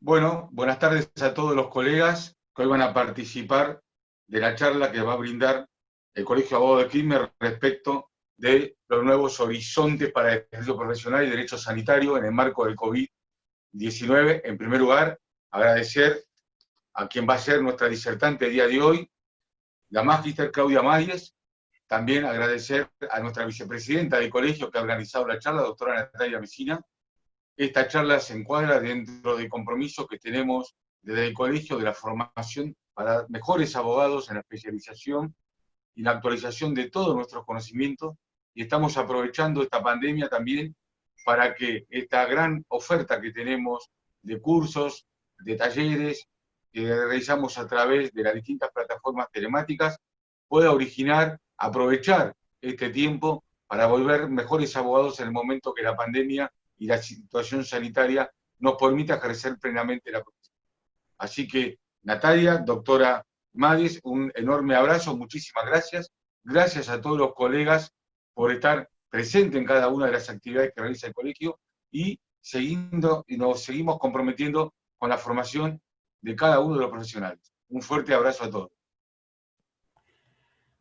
Bueno, buenas tardes a todos los colegas que hoy van a participar de la charla que va a brindar el Colegio de Abogados de Quilmes respecto de los nuevos horizontes para el ejercicio profesional y derecho sanitario en el marco del COVID-19. En primer lugar, agradecer a quien va a ser nuestra disertante el día de hoy, la magíster Claudia Mayes. También agradecer a nuestra vicepresidenta del colegio que ha organizado la charla, doctora Natalia Mesina. Esta charla se encuadra dentro del compromiso que tenemos desde el colegio de la formación para mejores abogados en la especialización y la actualización de todos nuestros conocimientos, y estamos aprovechando esta pandemia también para que esta gran oferta que tenemos de cursos, de talleres, que realizamos a través de las distintas plataformas telemáticas, pueda originar, aprovechar este tiempo para volver mejores abogados en el momento que la pandemia y la situación sanitaria nos permita ejercer plenamente la profesión. Así que, Natalia, doctora Madis, un enorme abrazo, muchísimas gracias. Gracias a todos los colegas por estar presentes en cada una de las actividades que realiza el colegio y nos seguimos comprometiendo con la formación de cada uno de los profesionales. Un fuerte abrazo a todos.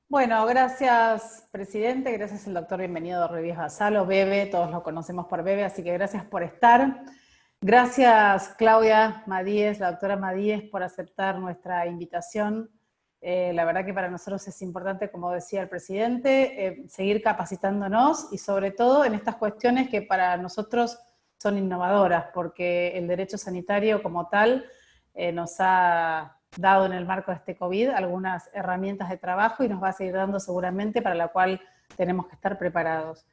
Bueno, gracias, presidente, gracias al doctor Bienvenido Reyes Basalo, Bebe, todos lo conocemos por Bebe, así que gracias por estar. Gracias, Claudia Madíez, la doctora Madíez, por aceptar nuestra invitación. La verdad que para nosotros es importante, como decía el presidente, seguir capacitándonos y sobre todo en estas cuestiones que para nosotros son innovadoras, porque el derecho sanitario como tal nos ha dado en el marco de este COVID algunas herramientas de trabajo y nos va a seguir dando seguramente, para la cual tenemos que estar preparados.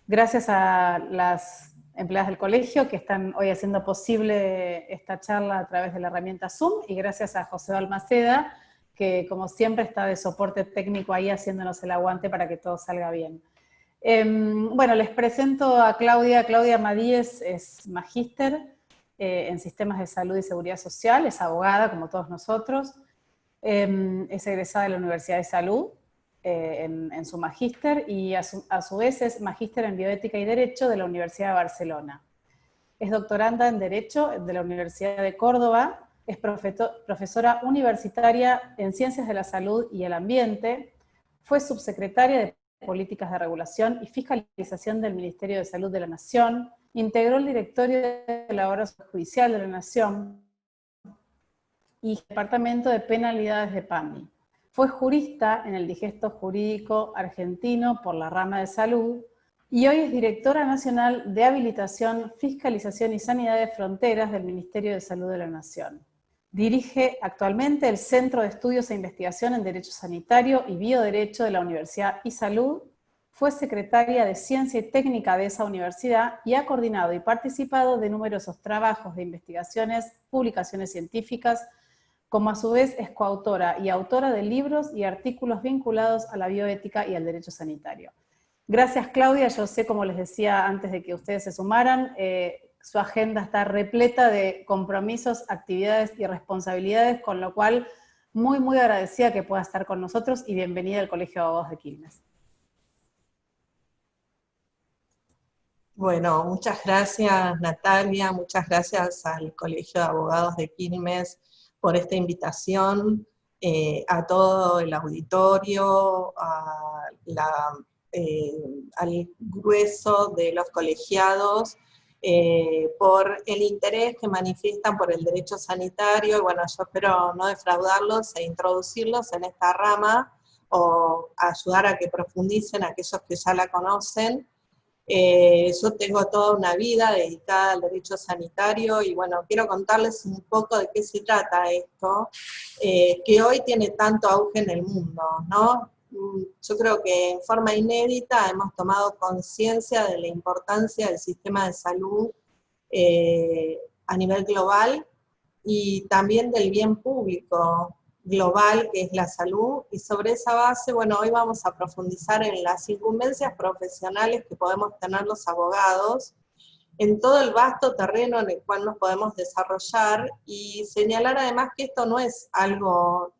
Gracias a las empleadas del colegio que están hoy haciendo posible esta charla a través de la herramienta Zoom, y gracias a José Balmaceda, que como siempre está de soporte técnico ahí haciéndonos el aguante para que todo salga bien. Bueno, les presento a Claudia. Claudia Madíez es magíster en Sistemas de Salud y Seguridad Social, es abogada como todos nosotros, es egresada de la Universidad de Salud en su magíster y a su vez es magíster en Bioética y Derecho de la Universidad de Barcelona. Es doctoranda en Derecho de la Universidad de Córdoba, es profesora universitaria en Ciencias de la Salud y el Ambiente, fue subsecretaria de Políticas de Regulación y Fiscalización del Ministerio de Salud de la Nación, integró el directorio de la Obra Judicial de la Nación y el Departamento de Penalidades de PAMI. Fue jurista en el Digesto Jurídico Argentino por la rama de Salud y hoy es directora nacional de Habilitación, Fiscalización y Sanidad de Fronteras del Ministerio de Salud de la Nación. Dirige actualmente el Centro de Estudios e Investigación en Derecho Sanitario y Bioderecho de la Universidad y Salud. Fue secretaria de Ciencia y Técnica de esa universidad y ha coordinado y participado de numerosos trabajos de investigaciones, publicaciones científicas, como a su vez es coautora y autora de libros y artículos vinculados a la bioética y al derecho sanitario. Gracias, Claudia. Yo sé, como les decía antes de que ustedes se sumaran, su agenda está repleta de compromisos, actividades y responsabilidades, con lo cual muy, muy agradecida que pueda estar con nosotros y bienvenida al Colegio de Abogados de Quilmes. Bueno, muchas gracias, Natalia, muchas gracias al Colegio de Abogados de Quilmes por esta invitación, a todo el auditorio, al grueso de los colegiados, por el interés que manifiestan por el derecho sanitario, y bueno, yo espero no defraudarlos e introducirlos en esta rama, o ayudar a que profundicen aquellos que ya la conocen. Yo tengo toda una vida dedicada al derecho sanitario y bueno, quiero contarles un poco de qué se trata esto, que hoy tiene tanto auge en el mundo, ¿no? Yo creo que en forma inédita hemos tomado conciencia de la importancia del sistema de salud a nivel global y también del bien público global, que es la salud, y sobre esa base, bueno, hoy vamos a profundizar en las incumbencias profesionales que podemos tener los abogados, en todo el vasto terreno en el cual nos podemos desarrollar, y señalar además que esto no es algo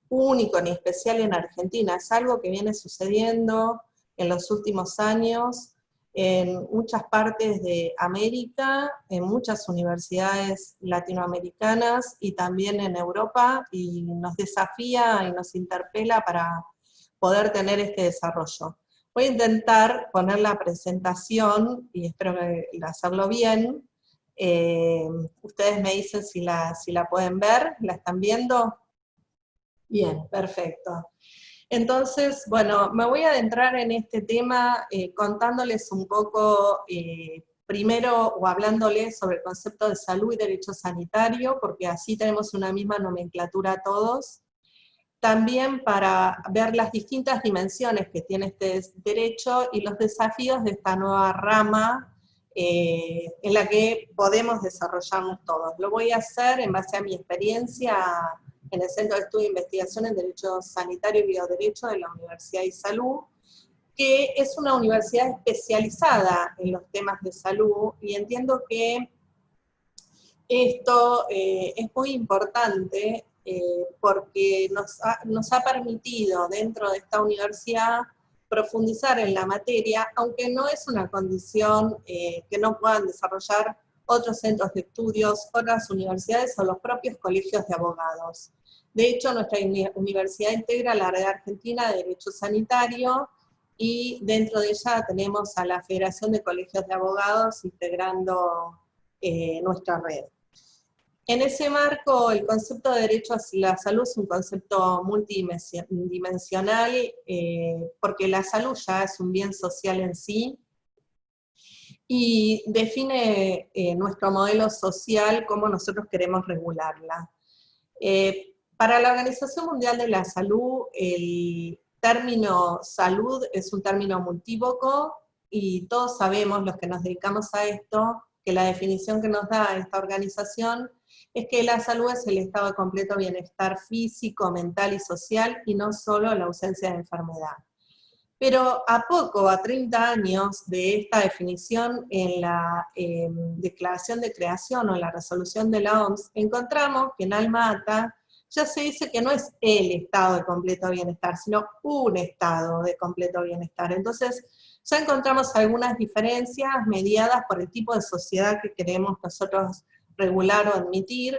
único ni especial en Argentina, es algo que viene sucediendo en los últimos años, en muchas partes de América, en muchas universidades latinoamericanas y también en Europa, y nos desafía y nos interpela para poder tener este desarrollo. Voy a intentar poner la presentación, y espero que hacerlo bien. Ustedes me dicen si la pueden ver, ¿la están viendo? Bien, perfecto. Entonces, bueno, me voy a adentrar en este tema contándoles un poco, primero, o hablándoles sobre el concepto de salud y derecho sanitario, porque así tenemos una misma nomenclatura todos. También para ver las distintas dimensiones que tiene este derecho y los desafíos de esta nueva rama en la que podemos desarrollarnos todos. Lo voy a hacer en base a mi experiencia en el Centro de Estudio e Investigación en Derecho Sanitario y Bioderecho de la Universidad de Salud, que es una universidad especializada en los temas de salud, y entiendo que esto es muy importante porque nos ha permitido dentro de esta universidad profundizar en la materia, aunque no es una condición que no puedan desarrollar otros centros de estudios, otras universidades o los propios colegios de abogados. De hecho, nuestra universidad integra la Red Argentina de Derecho Sanitario, y dentro de ella tenemos a la Federación de Colegios de Abogados integrando nuestra red. En ese marco, el concepto de derecho a la salud es un concepto multidimensional, porque la salud ya es un bien social en sí, y define nuestro modelo social, cómo nosotros queremos regularla. Para la Organización Mundial de la Salud, el término salud es un término multívoco, y todos sabemos, los que nos dedicamos a esto, que la definición que nos da esta organización es que la salud es el estado de completo bienestar físico, mental y social, y no solo la ausencia de enfermedad. Pero a 30 años de esta definición, en la Declaración de Creación o en la resolución de la OMS, encontramos que en Alma Ata ya se dice que no es el estado de completo bienestar, sino un estado de completo bienestar. Entonces, ya encontramos algunas diferencias mediadas por el tipo de sociedad que queremos nosotros regular o admitir,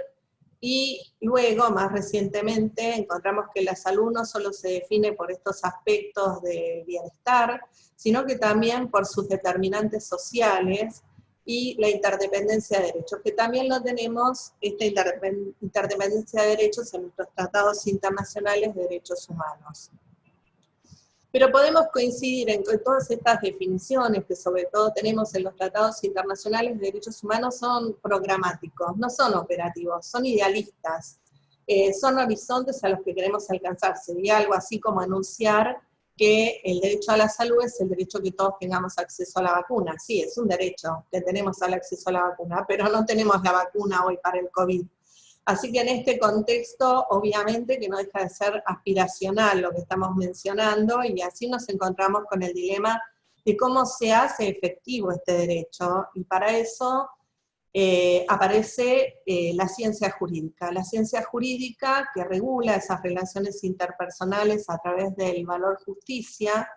y luego, más recientemente, encontramos que la salud no solo se define por estos aspectos de bienestar, sino que también por sus determinantes sociales y la interdependencia de derechos, que también lo tenemos, esta interdependencia de derechos, en nuestros tratados internacionales de derechos humanos. Pero podemos coincidir en que todas estas definiciones que sobre todo tenemos en los tratados internacionales de derechos humanos son programáticos, no son operativos, son idealistas, son horizontes a los que queremos alcanzar. Sería algo así como anunciar que el derecho a la salud es el derecho que todos tengamos acceso a la vacuna. Sí, es un derecho que tenemos al acceso a la vacuna, pero no tenemos la vacuna hoy para el COVID. Así que en este contexto, obviamente que no deja de ser aspiracional lo que estamos mencionando, y así nos encontramos con el dilema de cómo se hace efectivo este derecho, y para eso aparece la ciencia jurídica que regula esas relaciones interpersonales a través del valor justicia,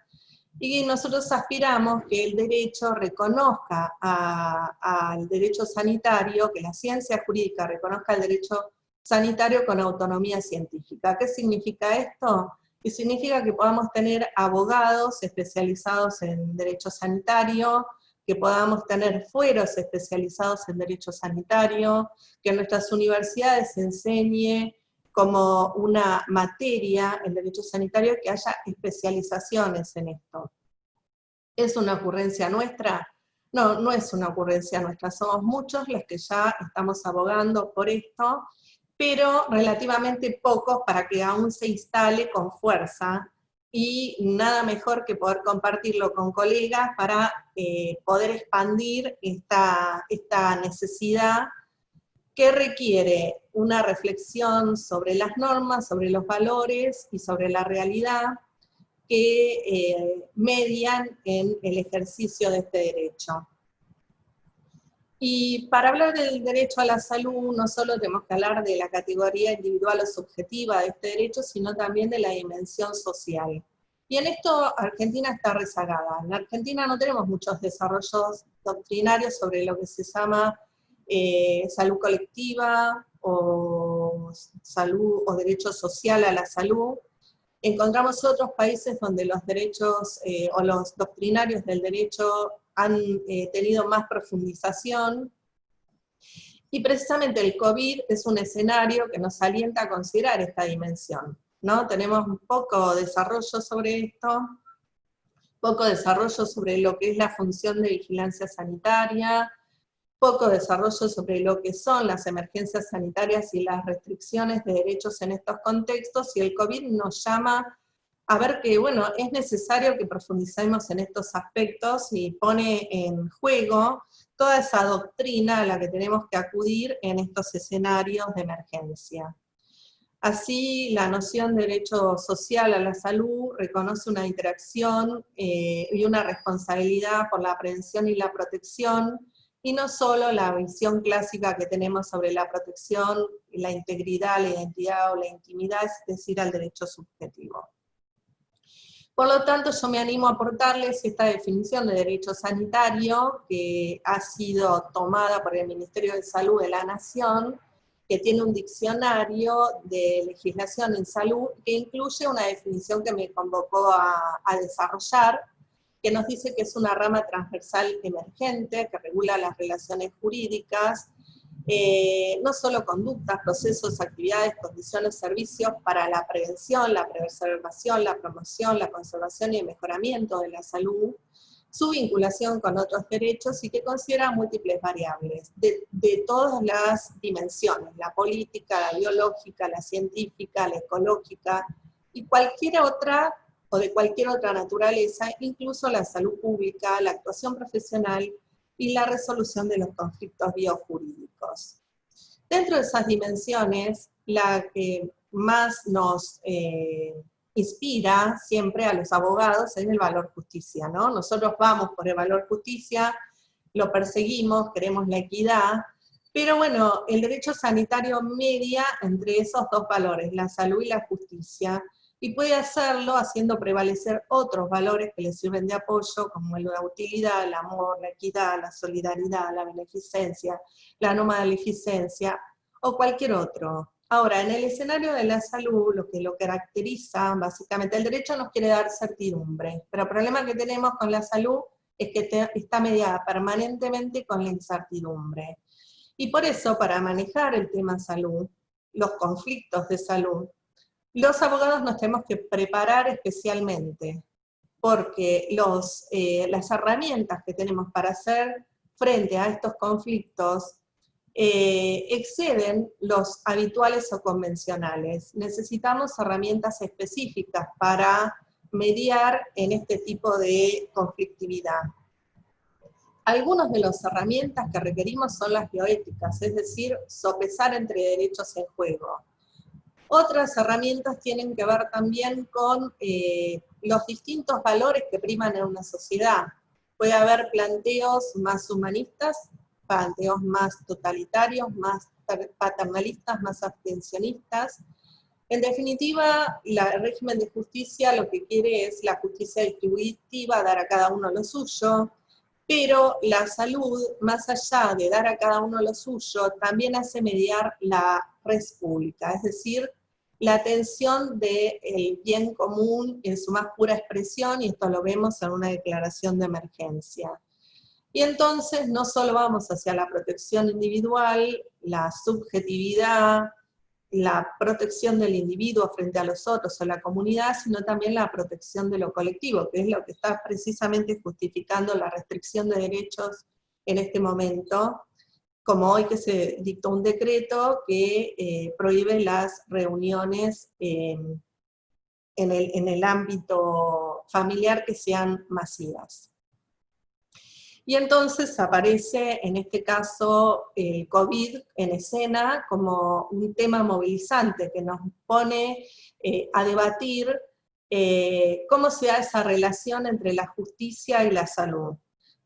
y nosotros aspiramos que el derecho reconozca al derecho sanitario, que la ciencia jurídica reconozca el derecho sanitario con autonomía científica. ¿Qué significa esto? Que significa que podamos tener abogados especializados en derecho sanitario, que podamos tener fueros especializados en derecho sanitario, que en nuestras universidades se enseñe como una materia en derecho sanitario, que haya especializaciones en esto. ¿Es una ocurrencia nuestra? No, no es una ocurrencia nuestra, somos muchos los que ya estamos abogando por esto, pero relativamente pocos para que aún se instale con fuerza, y nada mejor que poder compartirlo con colegas para poder expandir esta necesidad que requiere una reflexión sobre las normas, sobre los valores y sobre la realidad que median en el ejercicio de este derecho. Y para hablar del derecho a la salud, no solo tenemos que hablar de la categoría individual o subjetiva de este derecho, sino también de la dimensión social. Y en esto Argentina está rezagada. En Argentina no tenemos muchos desarrollos doctrinarios sobre lo que se llama salud colectiva o salud o derecho social a la salud. Encontramos otros países donde los derechos o los doctrinarios del derecho han tenido más profundización, y precisamente el COVID es un escenario que nos alienta a considerar esta dimensión, ¿no? Tenemos poco desarrollo sobre esto, poco desarrollo sobre lo que es la función de vigilancia sanitaria, poco desarrollo sobre lo que son las emergencias sanitarias y las restricciones de derechos en estos contextos, y el COVID nos llama a ver que, bueno, es necesario que profundicemos en estos aspectos y pone en juego toda esa doctrina a la que tenemos que acudir en estos escenarios de emergencia. Así, la noción de derecho social a la salud reconoce una interacción y una responsabilidad por la prevención y la protección, y no solo la visión clásica que tenemos sobre la protección, la integridad, la identidad o la intimidad, es decir, al derecho subjetivo. Por lo tanto, yo me animo a aportarles esta definición de derecho sanitario que ha sido tomada por el Ministerio de Salud de la Nación, que tiene un diccionario de legislación en salud que incluye una definición que me convocó a desarrollar, que nos dice que es una rama transversal emergente que regula las relaciones jurídicas, no solo conductas, procesos, actividades, condiciones, servicios para la prevención, la preservación, la promoción, la conservación y el mejoramiento de la salud, su vinculación con otros derechos, y que considera múltiples variables de todas las dimensiones, la política, la biológica, la científica, la ecológica, y cualquier otra, o de cualquier otra naturaleza, incluso la salud pública, la actuación profesional y la resolución de los conflictos biojurídicos. Dentro de esas dimensiones, la que más nos inspira siempre a los abogados es el valor justicia, ¿no? Nosotros vamos por el valor justicia, lo perseguimos, queremos la equidad, pero bueno, el derecho sanitario media entre esos dos valores, la salud y la justicia, y puede hacerlo haciendo prevalecer otros valores que le sirven de apoyo, como la utilidad, el amor, la equidad, la solidaridad, la beneficencia, la no maleficencia, o cualquier otro. Ahora, en el escenario de la salud, lo que lo caracteriza, básicamente, el derecho nos quiere dar certidumbre, pero el problema que tenemos con la salud es que está mediada permanentemente con la incertidumbre. Y por eso, para manejar el tema salud, los conflictos de salud, los abogados nos tenemos que preparar especialmente, porque las herramientas que tenemos para hacer frente a estos conflictos exceden los habituales o convencionales. Necesitamos herramientas específicas para mediar en este tipo de conflictividad. Algunas de las herramientas que requerimos son las bioéticas, es decir, sopesar entre derechos en juego. Otras herramientas tienen que ver también con los distintos valores que priman en una sociedad. Puede haber planteos más humanistas, planteos más totalitarios, más paternalistas, más abstencionistas. En definitiva, el régimen de justicia lo que quiere es la justicia distributiva, dar a cada uno lo suyo, pero la salud, más allá de dar a cada uno lo suyo, también hace mediar la res pública, es decir, la atención del bien común en su más pura expresión, y esto lo vemos en una declaración de emergencia. Y entonces no solo vamos hacia la protección individual, la subjetividad, la protección del individuo frente a los otros o la comunidad, sino también la protección de lo colectivo, que es lo que está precisamente justificando la restricción de derechos en este momento, como hoy que se dictó un decreto que prohíbe las reuniones en el ámbito familiar que sean masivas. Y entonces aparece, en este caso, el COVID en escena como un tema movilizante que nos pone a debatir cómo se da esa relación entre la justicia y la salud,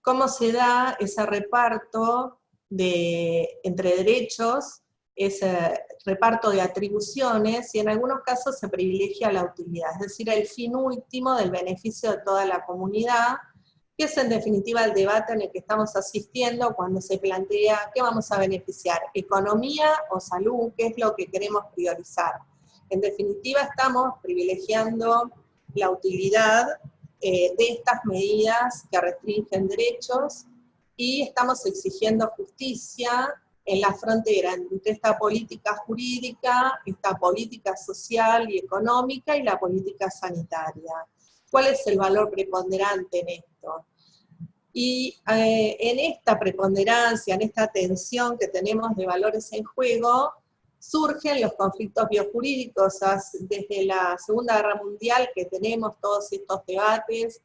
cómo se da ese reparto entre derechos ese reparto de atribuciones, y en algunos casos se privilegia la utilidad, es decir, el fin último del beneficio de toda la comunidad, que es en definitiva el debate en el que estamos asistiendo cuando se plantea qué vamos a beneficiar, economía o salud, qué es lo que queremos priorizar. En definitiva estamos privilegiando la utilidad de estas medidas que restringen derechos, y estamos exigiendo justicia en la frontera entre esta política jurídica, esta política social y económica y la política sanitaria. ¿Cuál es el valor preponderante en esto? Y en esta preponderancia, en esta tensión que tenemos de valores en juego, surgen los conflictos biojurídicos. Desde la Segunda Guerra Mundial que tenemos todos estos debates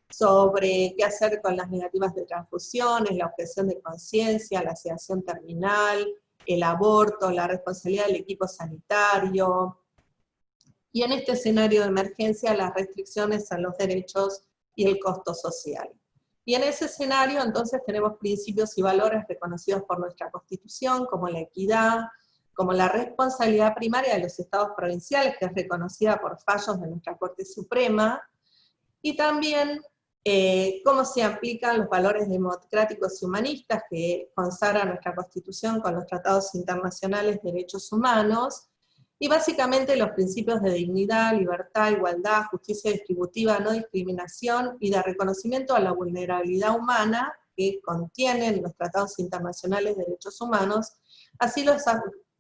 sobre qué hacer con las negativas de transfusiones, la objeción de conciencia, la sedación terminal, el aborto, la responsabilidad del equipo sanitario, y en este escenario de emergencia las restricciones a los derechos y el costo social. Y en ese escenario entonces tenemos principios y valores reconocidos por nuestra Constitución, como la equidad, como la responsabilidad primaria de los estados provinciales, que es reconocida por fallos de nuestra Corte Suprema, y también cómo se aplican los valores democráticos y humanistas que consagra nuestra Constitución con los tratados internacionales de derechos humanos, y básicamente los principios de dignidad, libertad, igualdad, justicia distributiva, no discriminación y de reconocimiento a la vulnerabilidad humana que contienen los tratados internacionales de derechos humanos, así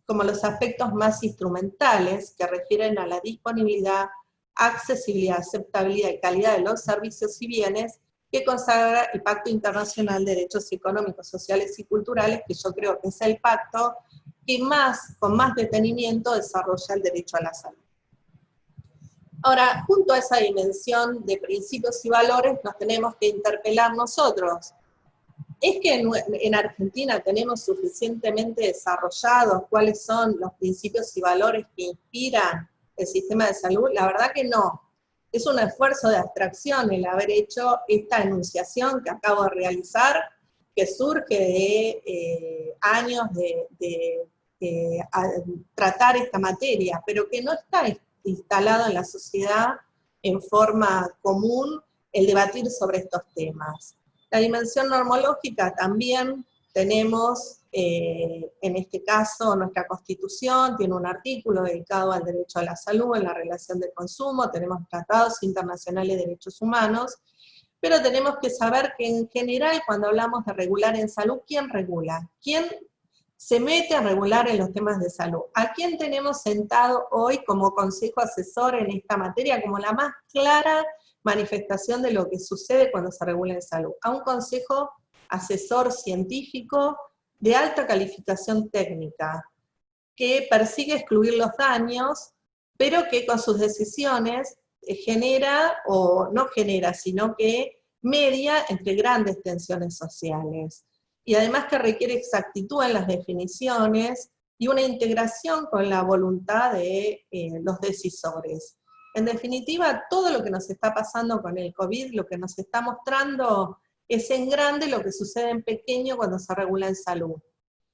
como los aspectos más instrumentales que refieren a la disponibilidad, accesibilidad, aceptabilidad y calidad de los servicios y bienes que consagra el Pacto Internacional de Derechos Económicos, Sociales y Culturales, que yo creo que es el pacto que con más detenimiento desarrolla el derecho a la salud. Ahora, junto a esa dimensión de principios y valores, nos tenemos que interpelar nosotros. ¿Es que en Argentina tenemos suficientemente desarrollados cuáles son los principios y valores que inspiran el sistema de salud? La verdad que no. Es un esfuerzo de abstracción el haber hecho esta enunciación que acabo de realizar, que surge de años de tratar esta materia, pero que no está instalado en la sociedad en forma común el debatir sobre estos temas. La dimensión normológica también tenemos, en este caso, nuestra Constitución tiene un artículo dedicado al derecho a la salud en la relación de consumo, tenemos tratados internacionales de derechos humanos, pero tenemos que saber que en general cuando hablamos de regular en salud, ¿quién regula? ¿Quién se mete a regular en los temas de salud? ¿A quién tenemos sentado hoy como consejo asesor en esta materia, como la más clara manifestación de lo que sucede cuando se regula en salud? A un consejo asesor científico de alta calificación técnica, que persigue excluir los daños, pero que con sus decisiones genera, o no genera, sino que media entre grandes tensiones sociales. Y además que requiere exactitud en las definiciones y una integración con la voluntad de los decisores. En definitiva, todo lo que nos está pasando con el COVID, lo que nos está mostrando es en grande lo que sucede en pequeño cuando se regula en salud.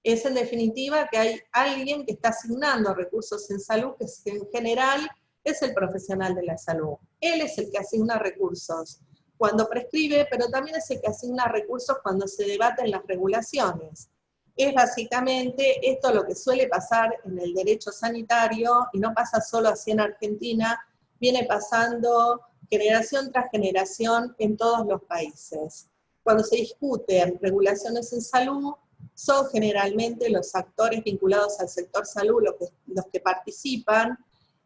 Es en definitiva que hay alguien que está asignando recursos en salud, que en general es el profesional de la salud. Él es el que asigna recursos cuando prescribe, pero también es el que asigna recursos cuando se debaten las regulaciones. Es básicamente esto lo que suele pasar en el derecho sanitario, y no pasa solo así en Argentina, viene pasando generación tras generación en todos los países. Cuando se discuten regulaciones en salud, son generalmente los actores vinculados al sector salud los que participan,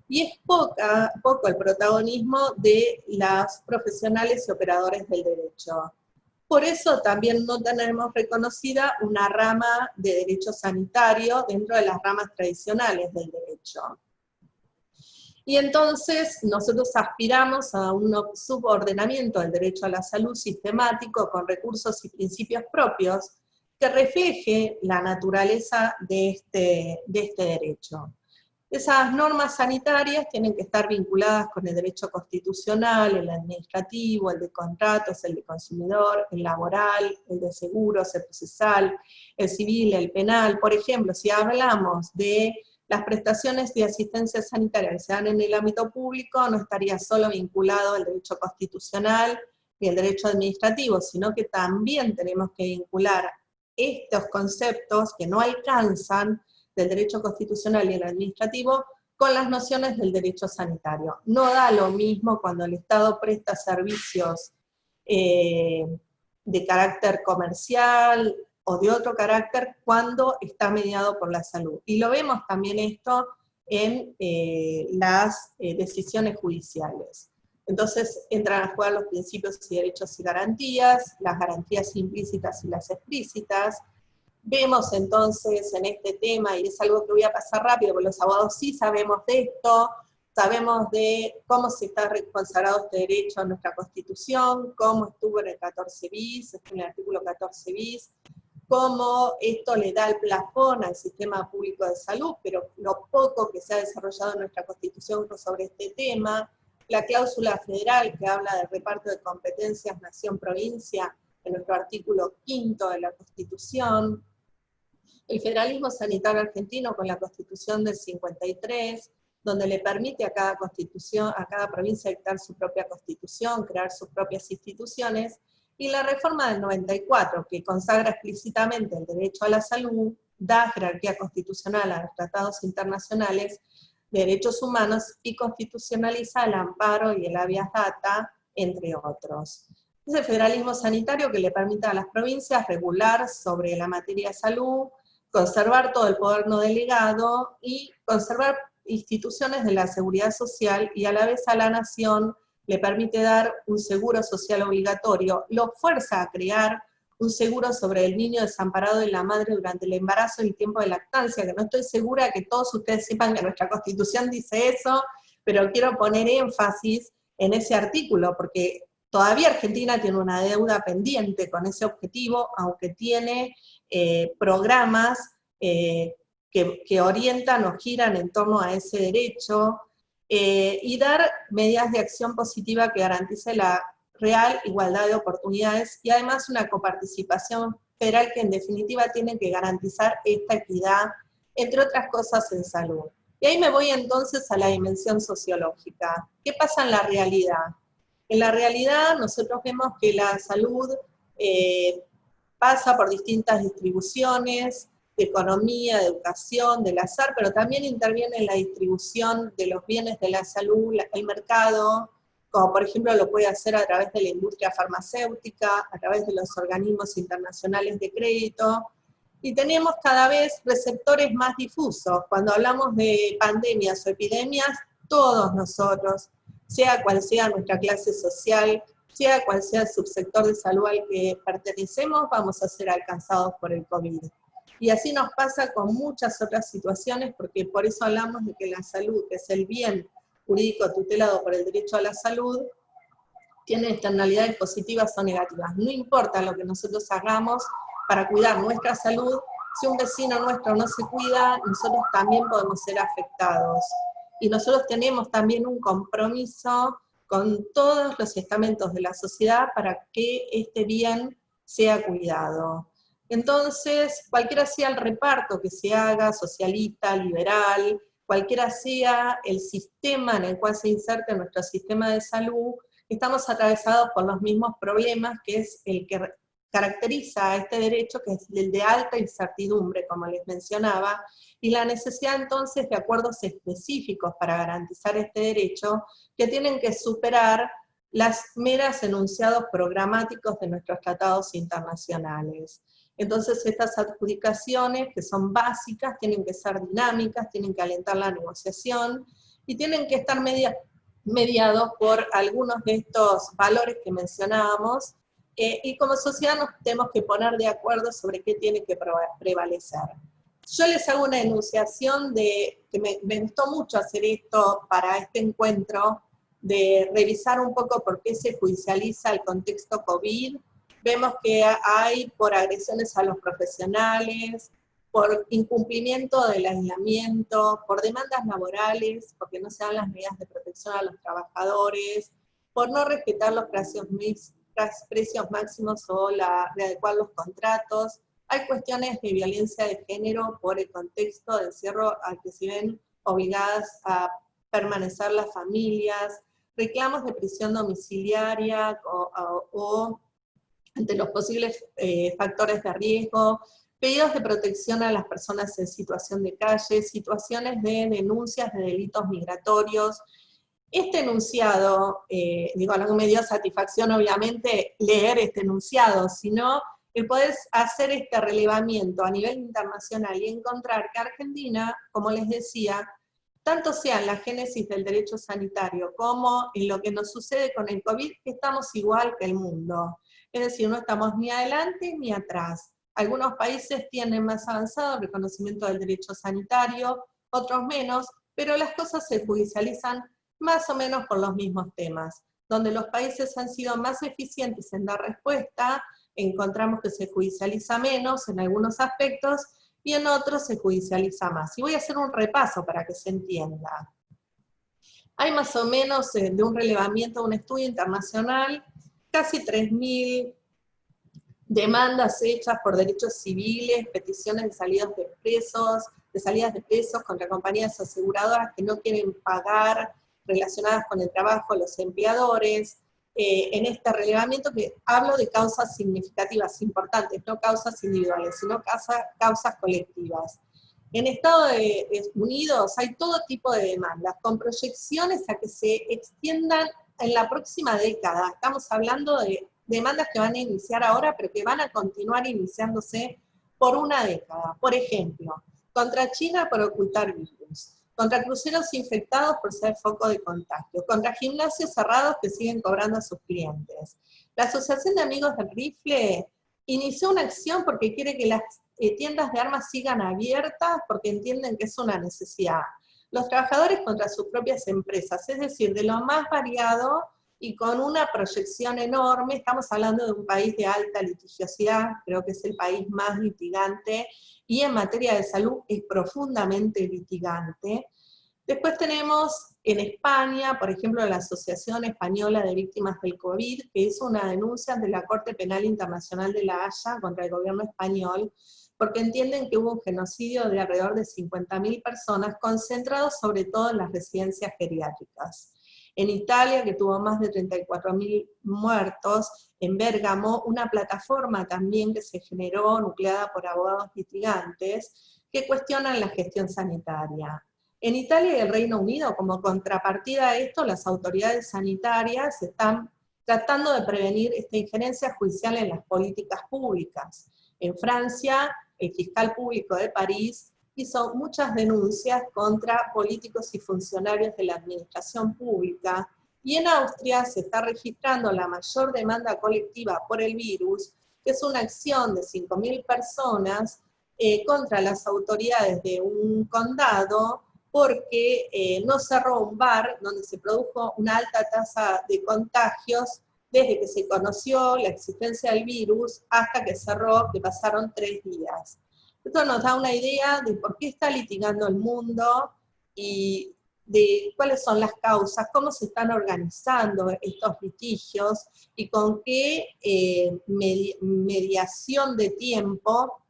y es poco el protagonismo de las profesionales y operadores del derecho. Por eso también no tenemos reconocida una rama de derecho sanitario dentro de las ramas tradicionales del derecho. Y entonces nosotros aspiramos a un subordenamiento del derecho a la salud sistemático con recursos y principios propios que refleje la naturaleza de este derecho. Esas normas sanitarias tienen que estar vinculadas con el derecho constitucional, el administrativo, el de contratos, el de consumidor, el laboral, el de seguros, el procesal, el civil, el penal. Por ejemplo, si hablamos de las prestaciones de asistencia sanitaria que se dan en el ámbito público, no estaría solo vinculado al derecho constitucional y el derecho administrativo, sino que también tenemos que vincular estos conceptos que no alcanzan del derecho constitucional y el administrativo con las nociones del derecho sanitario. No da lo mismo cuando el Estado presta servicios de carácter comercial o de otro carácter cuando está mediado por la salud. Y lo vemos también esto en las decisiones judiciales. Entonces entran a jugar los principios y derechos y garantías, las garantías implícitas y las explícitas. Vemos entonces en este tema, y es algo que voy a pasar rápido, porque los abogados sí sabemos de esto, sabemos de cómo se está consagrado este derecho en nuestra Constitución, cómo estuvo en el 14 bis, en el artículo 14 bis, cómo esto le da el plafón al sistema público de salud, pero lo poco que se ha desarrollado en nuestra Constitución sobre este tema, la cláusula federal que habla del reparto de competencias nación-provincia en nuestro artículo 5 de la Constitución, el federalismo sanitario argentino con la Constitución del 53, donde le permite a cada provincia dictar su propia constitución, crear sus propias instituciones, y la reforma del 94, que consagra explícitamente el derecho a la salud, da jerarquía constitucional a los tratados internacionales de derechos humanos y constitucionaliza el amparo y el habeas data, entre otros. Es el federalismo sanitario que le permite a las provincias regular sobre la materia de salud, conservar todo el poder no delegado y conservar instituciones de la seguridad social, y a la vez a la nación le permite dar un seguro social obligatorio, lo fuerza a crear un seguro sobre el niño desamparado y la madre durante el embarazo y el tiempo de lactancia, que no estoy segura que todos ustedes sepan que nuestra Constitución dice eso, pero quiero poner énfasis en ese artículo, porque todavía Argentina tiene una deuda pendiente con ese objetivo, aunque tiene programas que orientan o giran en torno a ese derecho, y dar medidas de acción positiva que garantice la real igualdad de oportunidades, y además una coparticipación federal que en definitiva tiene que garantizar esta equidad, entre otras cosas en salud. Y ahí me voy entonces a la dimensión sociológica. ¿Qué pasa en la realidad? En la realidad nosotros vemos que la salud pasa por distintas distribuciones de economía, de educación, del azar, pero también interviene en la distribución de los bienes de la salud, el mercado, como por ejemplo lo puede hacer a través de la industria farmacéutica, a través de los organismos internacionales de crédito, y tenemos cada vez receptores más difusos. Cuando hablamos de pandemias o epidemias, todos nosotros, sea cual sea nuestra clase social, sea cual sea el subsector de salud al que pertenecemos, vamos a ser alcanzados por el COVID. Y así nos pasa con muchas otras situaciones, porque por eso hablamos de que la salud, que es el bien jurídico tutelado por el derecho a la salud, tiene externalidades positivas o negativas. No importa lo que nosotros hagamos para cuidar nuestra salud, si un vecino nuestro no se cuida, nosotros también podemos ser afectados. Y nosotros tenemos también un compromiso con todos los estamentos de la sociedad para que este bien sea cuidado. Entonces, cualquiera sea el reparto que se haga, socialista, liberal, cualquiera sea el sistema en el cual se inserte nuestro sistema de salud, estamos atravesados por los mismos problemas, que es el que caracteriza a este derecho, que es el de alta incertidumbre, como les mencionaba, y la necesidad entonces de acuerdos específicos para garantizar este derecho, que tienen que superar las meras enunciados programáticos de nuestros tratados internacionales. Entonces estas adjudicaciones, que son básicas, tienen que ser dinámicas, tienen que alentar la negociación, y tienen que estar mediados por algunos de estos valores que mencionábamos, y como sociedad nos tenemos que poner de acuerdo sobre qué tiene que prevalecer. Yo les hago una enunciación que me gustó mucho hacer esto para este encuentro, de revisar un poco por qué se judicializa el contexto COVID. Vemos que hay por agresiones a los profesionales, por incumplimiento del aislamiento, por demandas laborales, porque no se dan las medidas de protección a los trabajadores, por no respetar los precios máximos o readecuar los contratos. Hay cuestiones de violencia de género por el contexto de encierro al que se ven obligadas a permanecer las familias, reclamos de prisión domiciliaria o ante los posibles factores de riesgo, pedidos de protección a las personas en situación de calle, situaciones de denuncias de delitos migratorios. Este enunciado, no me dio satisfacción obviamente leer este enunciado, sino el poder hacer este relevamiento a nivel internacional y encontrar que Argentina, como les decía, tanto sea en la génesis del derecho sanitario como en lo que nos sucede con el COVID, estamos igual que el mundo. Es decir, no estamos ni adelante ni atrás. Algunos países tienen más avanzado el reconocimiento del derecho sanitario, otros menos, pero las cosas se judicializan más o menos por los mismos temas. Donde los países han sido más eficientes en dar respuesta, encontramos que se judicializa menos en algunos aspectos, y en otros se judicializa más. Y voy a hacer un repaso para que se entienda. Hay más o menos de un relevamiento de un estudio internacional, casi 3.000 demandas hechas por derechos civiles, peticiones de salidas de presos contra compañías aseguradoras que no quieren pagar, relacionadas con el trabajo de los empleadores. En este relevamiento que hablo de causas significativas, importantes, no causas individuales, sino causas colectivas. En Estados Unidos hay todo tipo de demandas, con proyecciones a que se extiendan en la próxima década. Estamos hablando de demandas que van a iniciar ahora, pero que van a continuar iniciándose por una década. Por ejemplo, contra China por ocultar virus, contra cruceros infectados por ser foco de contagio, contra gimnasios cerrados que siguen cobrando a sus clientes. La Asociación de Amigos del Rifle inició una acción porque quiere que las tiendas de armas sigan abiertas porque entienden que es una necesidad. Los trabajadores contra sus propias empresas, es decir, de lo más variado y con una proyección enorme. Estamos hablando de un país de alta litigiosidad, creo que es el país más litigante, y en materia de salud es profundamente litigante. Después tenemos en España, por ejemplo, la Asociación Española de Víctimas del COVID, que hizo una denuncia ante la Corte Penal Internacional de La Haya contra el gobierno español, porque entienden que hubo un genocidio de alrededor de 50.000 personas, concentrados sobre todo en las residencias geriátricas. En Italia, que tuvo más de 34.000 muertos, en Bérgamo, una plataforma también que se generó, nucleada por abogados litigantes, que cuestionan la gestión sanitaria. En Italia y el Reino Unido, como contrapartida a esto, las autoridades sanitarias están tratando de prevenir esta injerencia judicial en las políticas públicas. En Francia, el fiscal público de París hizo muchas denuncias contra políticos y funcionarios de la administración pública, y en Austria se está registrando la mayor demanda colectiva por el virus, que es una acción de 5.000 personas contra las autoridades de un condado, porque no cerró un bar donde se produjo una alta tasa de contagios desde que se conoció la existencia del virus hasta que cerró, que pasaron 3 días. Esto nos da una idea de por qué está litigando el mundo y de cuáles son las causas, cómo se están organizando estos litigios y con qué mediación de tiempo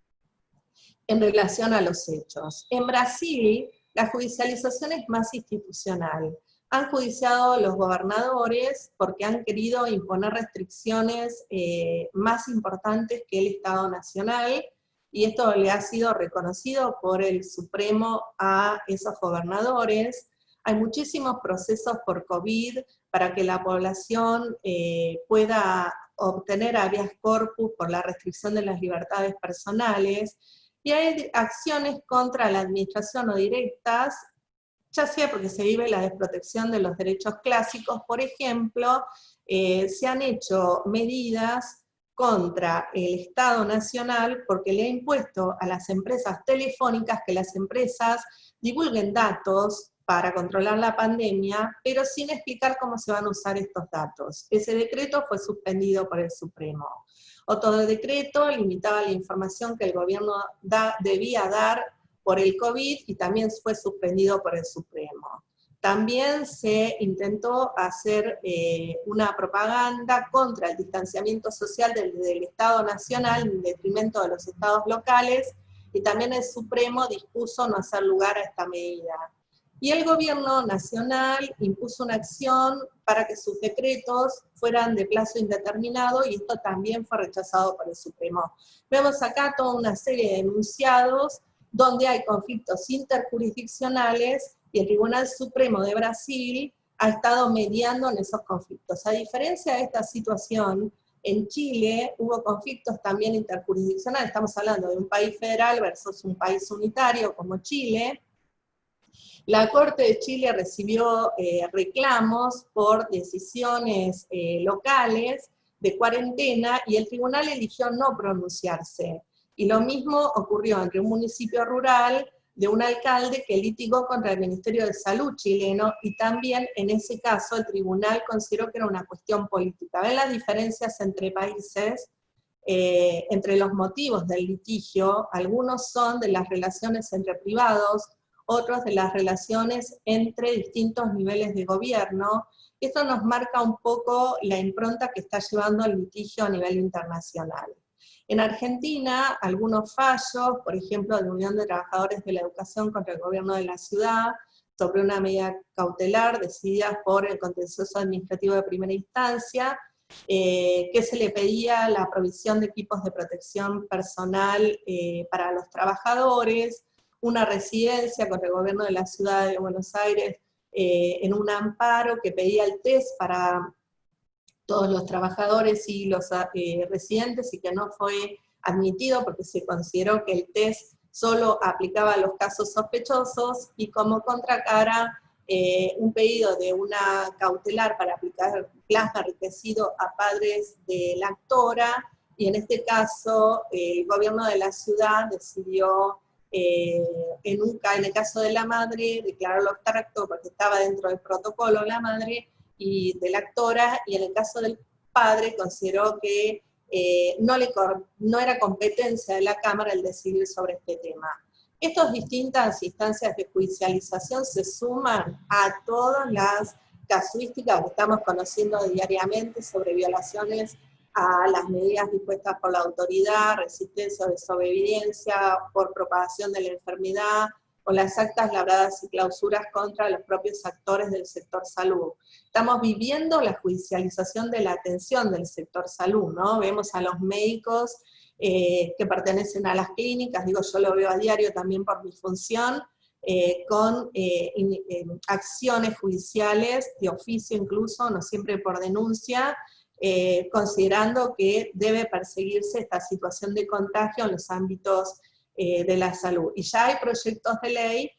en relación a los hechos. En Brasil, la judicialización es más institucional. Han judiciado los gobernadores porque han querido imponer restricciones más importantes que el Estado Nacional, y esto le ha sido reconocido por el Supremo a esos gobernadores. Hay muchísimos procesos por COVID para que la población pueda obtener habeas corpus por la restricción de las libertades personales, y hay acciones contra la administración o directas, ya sea porque se vive la desprotección de los derechos clásicos. Por ejemplo, se han hecho medidas contra el Estado Nacional porque le ha impuesto a las empresas telefónicas que las empresas divulguen datos para controlar la pandemia, pero sin explicar cómo se van a usar estos datos. Ese decreto fue suspendido por el Supremo. Otro decreto limitaba la información que el gobierno debía dar por el COVID y también fue suspendido por el Supremo. También se intentó hacer una propaganda contra el distanciamiento social del Estado Nacional en detrimento de los estados locales, y también el Supremo dispuso no hacer lugar a esta medida. Y el gobierno nacional impuso una acción para que sus decretos fueran de plazo indeterminado, y esto también fue rechazado por el Supremo. Vemos acá toda una serie de enunciados donde hay conflictos interjurisdiccionales, y el Tribunal Supremo de Brasil ha estado mediando en esos conflictos. A diferencia de esta situación, en Chile hubo conflictos también interjurisdiccionales, estamos hablando de un país federal versus un país unitario como Chile. La Corte de Chile recibió reclamos por decisiones locales de cuarentena, y el tribunal eligió no pronunciarse. Y lo mismo ocurrió entre un municipio rural de un alcalde que litigó contra el Ministerio de Salud chileno, y también en ese caso el tribunal consideró que era una cuestión política. ¿Ven las diferencias entre países? Entre los motivos del litigio, algunos son de las relaciones entre privados, otros de las relaciones entre distintos niveles de gobierno. Esto nos marca un poco la impronta que está llevando el litigio a nivel internacional. En Argentina, algunos fallos, por ejemplo, de Unión de Trabajadores de la Educación contra el gobierno de la ciudad, sobre una medida cautelar decidida por el Contencioso Administrativo de Primera Instancia, que se le pedía la provisión de equipos de protección personal para los trabajadores, una residencia contra el gobierno de la ciudad de Buenos Aires en un amparo que pedía el test para todos los trabajadores y los residentes, y que no fue admitido porque se consideró que el test solo aplicaba a los casos sospechosos, y como contracara un pedido de una cautelar para aplicar plasma enriquecido a padres de lactora, y en este caso el gobierno de la ciudad decidió en el caso de la madre declararlo abstracto porque estaba dentro del protocolo la madre y de lactora, y en el caso del padre consideró que no era competencia de la Cámara el decidir sobre este tema. Estas distintas instancias de judicialización se suman a todas las casuísticas que estamos conociendo diariamente sobre violaciones a las medidas dispuestas por la autoridad, resistencia o desobediencia por propagación de la enfermedad, o las actas labradas y clausuras contra los propios actores del sector salud. Estamos viviendo la judicialización de la atención del sector salud, ¿no? Vemos a los médicos que pertenecen a las clínicas, digo, yo lo veo a diario también por mi función, con acciones judiciales, de oficio incluso, no siempre por denuncia, considerando que debe perseguirse esta situación de contagio en los ámbitos de la salud. Y ya hay proyectos de ley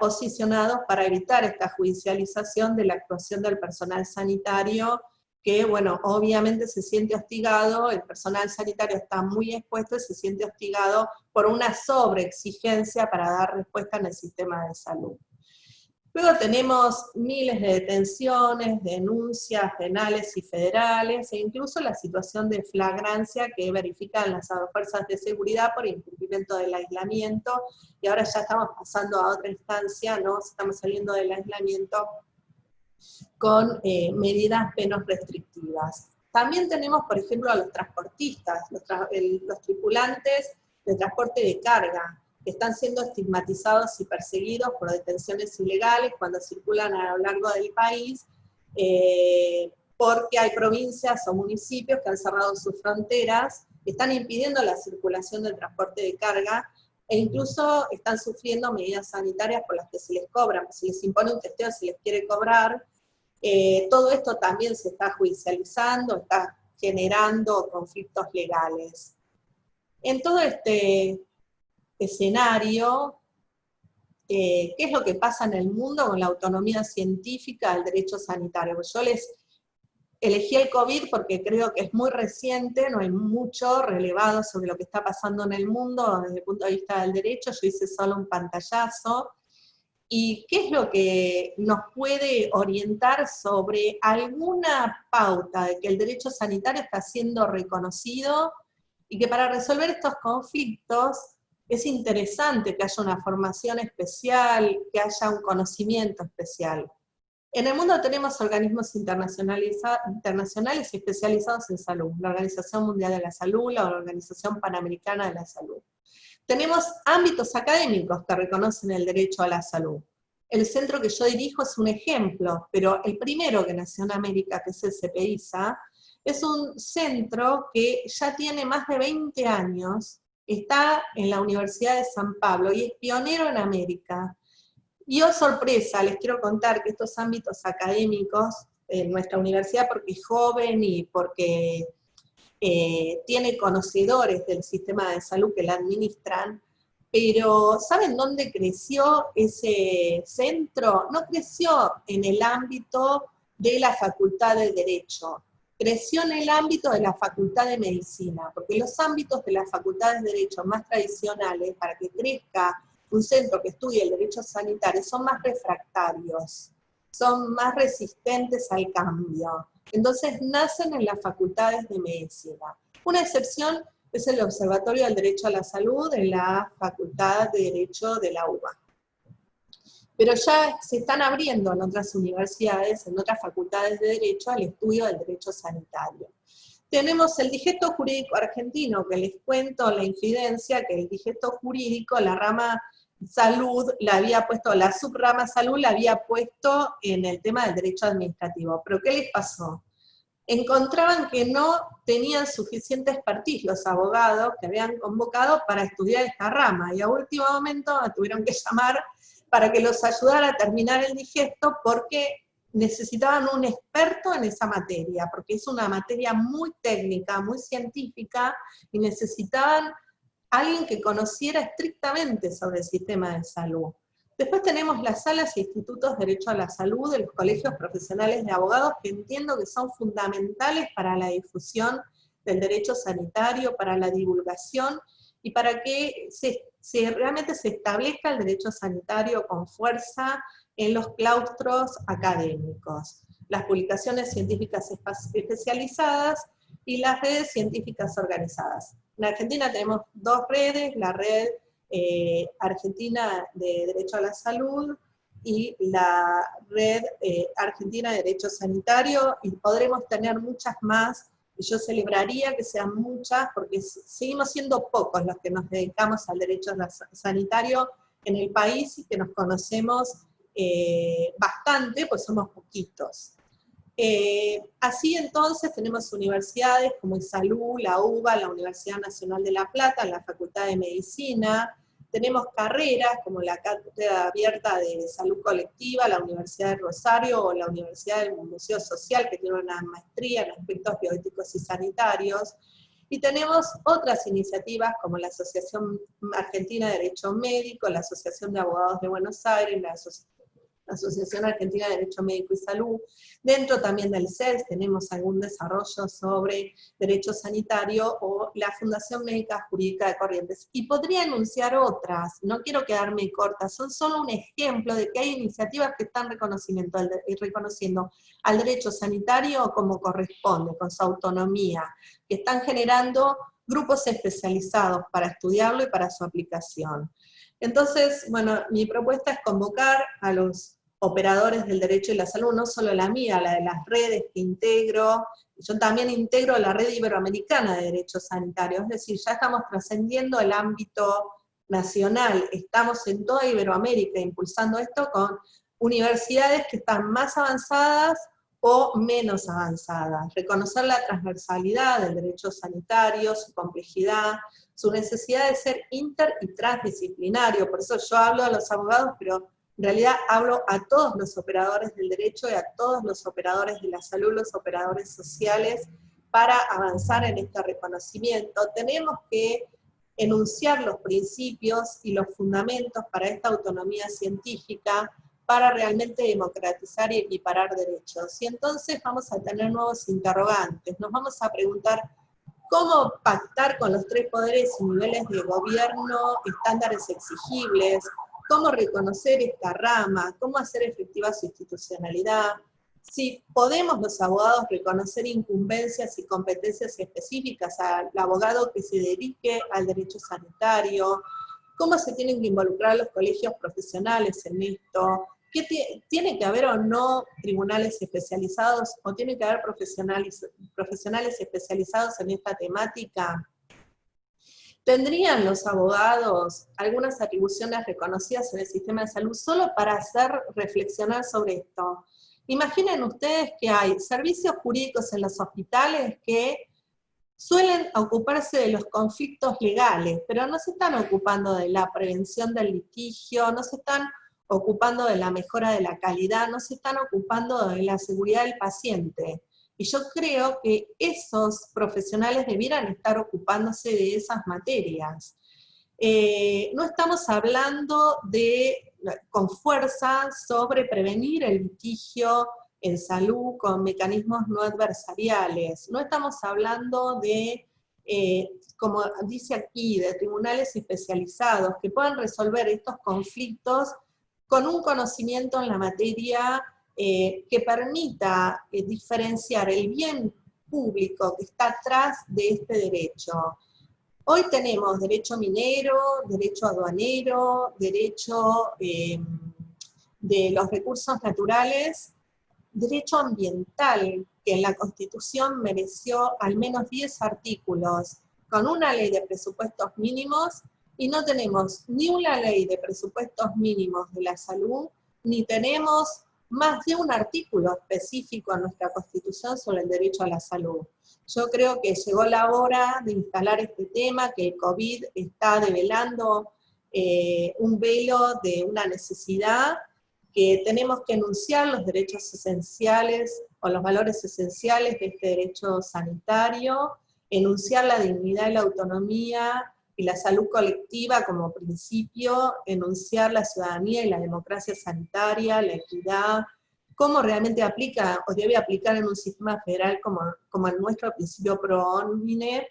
posicionados para evitar esta judicialización de la actuación del personal sanitario, que, bueno, obviamente se siente hostigado, el personal sanitario está muy expuesto y se siente hostigado por una sobreexigencia para dar respuesta en el sistema de salud. Luego tenemos miles de detenciones, denuncias penales y federales, e incluso la situación de flagrancia que verifican las fuerzas de seguridad por incumplimiento del aislamiento, y ahora ya estamos pasando a otra instancia, ¿no? Estamos saliendo del aislamiento con medidas menos restrictivas. También tenemos, por ejemplo, a los transportistas, los tripulantes de transporte de carga, que están siendo estigmatizados y perseguidos por detenciones ilegales cuando circulan a lo largo del país, porque hay provincias o municipios que han cerrado sus fronteras, que están impidiendo la circulación del transporte de carga, e incluso están sufriendo medidas sanitarias por las que se les cobran, si les impone un testeo, se les quiere cobrar. Todo esto también se está judicializando, está generando conflictos legales. En todo este escenario, ¿qué es lo que pasa en el mundo con la autonomía científica del derecho sanitario? Pues yo les elegí el COVID porque creo que es muy reciente, no hay mucho relevado sobre lo que está pasando en el mundo desde el punto de vista del derecho, yo hice solo un pantallazo. ¿Y qué es lo que nos puede orientar sobre alguna pauta de que el derecho sanitario está siendo reconocido y que para resolver estos conflictos es interesante que haya una formación especial, que haya un conocimiento especial? En el mundo tenemos organismos internacionales y especializados en salud, la Organización Mundial de la Salud, la Organización Panamericana de la Salud. Tenemos ámbitos académicos que reconocen el derecho a la salud. El centro que yo dirijo es un ejemplo, pero el primero que nació en América, que es el CPISA, es un centro que ya tiene más de 20 años, está en la Universidad de San Pablo y es pionero en América. Y oh sorpresa, les quiero contar que estos ámbitos académicos, en nuestra universidad, porque es joven y porque tiene conocedores del sistema de salud que la administran, pero ¿saben dónde creció ese centro? No creció en el ámbito de la Facultad de Derecho, creció en el ámbito de la Facultad de Medicina, porque los ámbitos de las facultades de Derecho más tradicionales, para que crezca un centro que estudie el derecho sanitario, son más refractarios, son más resistentes al cambio. Entonces nacen en las facultades de medicina. Una excepción es el Observatorio del Derecho a la Salud en la Facultad de Derecho de la UBA. Pero ya se están abriendo en otras universidades, en otras facultades de Derecho, al estudio del derecho sanitario. Tenemos el digesto jurídico argentino, que les cuento la incidencia, que el digesto jurídico, la rama salud, la había puesto, la subrama salud la había puesto en el tema del derecho administrativo. ¿Pero qué les pasó? Encontraban que no tenían suficiente expertise los abogados que habían convocado para estudiar esta rama, y a último momento me tuvieron que llamar para que los ayudara a terminar el digesto, porque necesitaban un experto en esa materia, porque es una materia muy técnica, muy científica, y necesitaban alguien que conociera estrictamente sobre el sistema de salud. Después tenemos las salas e institutos de derecho a la salud de los colegios profesionales de abogados, que entiendo que son fundamentales para la difusión del derecho sanitario, para la divulgación, y para que realmente se establezca el derecho sanitario con fuerza en los claustros académicos. Las publicaciones científicas especializadas y las redes científicas organizadas. En Argentina tenemos dos redes, la red Argentina de Derecho a la Salud y la red Argentina de Derecho Sanitario, y podremos tener muchas más, y yo celebraría que sean muchas, porque seguimos siendo pocos los que nos dedicamos al derecho sanitario en el país, y que nos conocemos bastante, pues somos poquitos. Así entonces tenemos universidades como ISALU, la UBA, la Universidad Nacional de La Plata, la Facultad de Medicina. Tenemos carreras como la Cátedra Abierta de Salud Colectiva, la Universidad de Rosario o la Universidad del Museo Social, que tiene una maestría en aspectos bioéticos y sanitarios. Y tenemos otras iniciativas como la Asociación Argentina de Derecho Médico, la Asociación de Abogados de Buenos Aires, la Asociación Argentina de Derecho Médico y Salud. Dentro también del CES tenemos algún desarrollo sobre derecho sanitario, o la Fundación Médica Jurídica de Corrientes. Y podría enunciar otras, no quiero quedarme corta, son solo un ejemplo de que hay iniciativas que están reconociendo al derecho sanitario como corresponde, con su autonomía, que están generando grupos especializados para estudiarlo y para su aplicación. Entonces, bueno, mi propuesta es convocar a los operadores del derecho y la salud, no solo la mía, la de las redes que integro, yo también integro la red iberoamericana de derecho sanitario, es decir, ya estamos trascendiendo el ámbito nacional, estamos en toda Iberoamérica impulsando esto con universidades que están más avanzadas o menos avanzadas, reconocer la transversalidad del derecho sanitario, su complejidad, su necesidad de ser inter y transdisciplinario. Por eso yo hablo a los abogados, pero en realidad hablo a todos los operadores del derecho y a todos los operadores de la salud, los operadores sociales, para avanzar en este reconocimiento. Tenemos que enunciar los principios y los fundamentos para esta autonomía científica, para realmente democratizar y equiparar derechos. Y entonces vamos a tener nuevos interrogantes, nos vamos a preguntar cómo pactar con los tres poderes y niveles de gobierno estándares exigibles, cómo reconocer esta rama, cómo hacer efectiva su institucionalidad, si podemos los abogados reconocer incumbencias y competencias específicas al abogado que se dedique al derecho sanitario, cómo se tienen que involucrar los colegios profesionales en esto, ¿tiene que haber o no tribunales especializados, o tiene que haber profesionales especializados en esta temática? ¿Tendrían los abogados algunas atribuciones reconocidas en el sistema de salud solo para hacer reflexionar sobre esto? Imaginen ustedes que hay servicios jurídicos en los hospitales que suelen ocuparse de los conflictos legales, pero no se están ocupando de la prevención del litigio, no se están ocupando de la mejora de la calidad, no se están ocupando de la seguridad del paciente. Y yo creo que esos profesionales debieran estar ocupándose de esas materias. No estamos hablando con fuerza sobre prevenir el litigio en salud con mecanismos no adversariales. No estamos hablando de, como dice aquí, de tribunales especializados que puedan resolver estos conflictos con un conocimiento en la materia que permita diferenciar el bien público que está atrás de este derecho. Hoy tenemos derecho minero, derecho aduanero, derecho de los recursos naturales, derecho ambiental, que en la Constitución mereció al menos 10 artículos, con una ley de presupuestos mínimos, y no tenemos ni una ley de presupuestos mínimos de la salud, ni tenemos más de un artículo específico en nuestra Constitución sobre el derecho a la salud. Yo creo que llegó la hora de instalar este tema, que el COVID está develando un velo de una necesidad, que tenemos que enunciar los derechos esenciales o los valores esenciales de este derecho sanitario, enunciar la dignidad y la autonomía y la salud colectiva como principio, enunciar la ciudadanía y la democracia sanitaria, la equidad, cómo realmente aplica o debe aplicar en un sistema federal como el nuestro principio pro homine,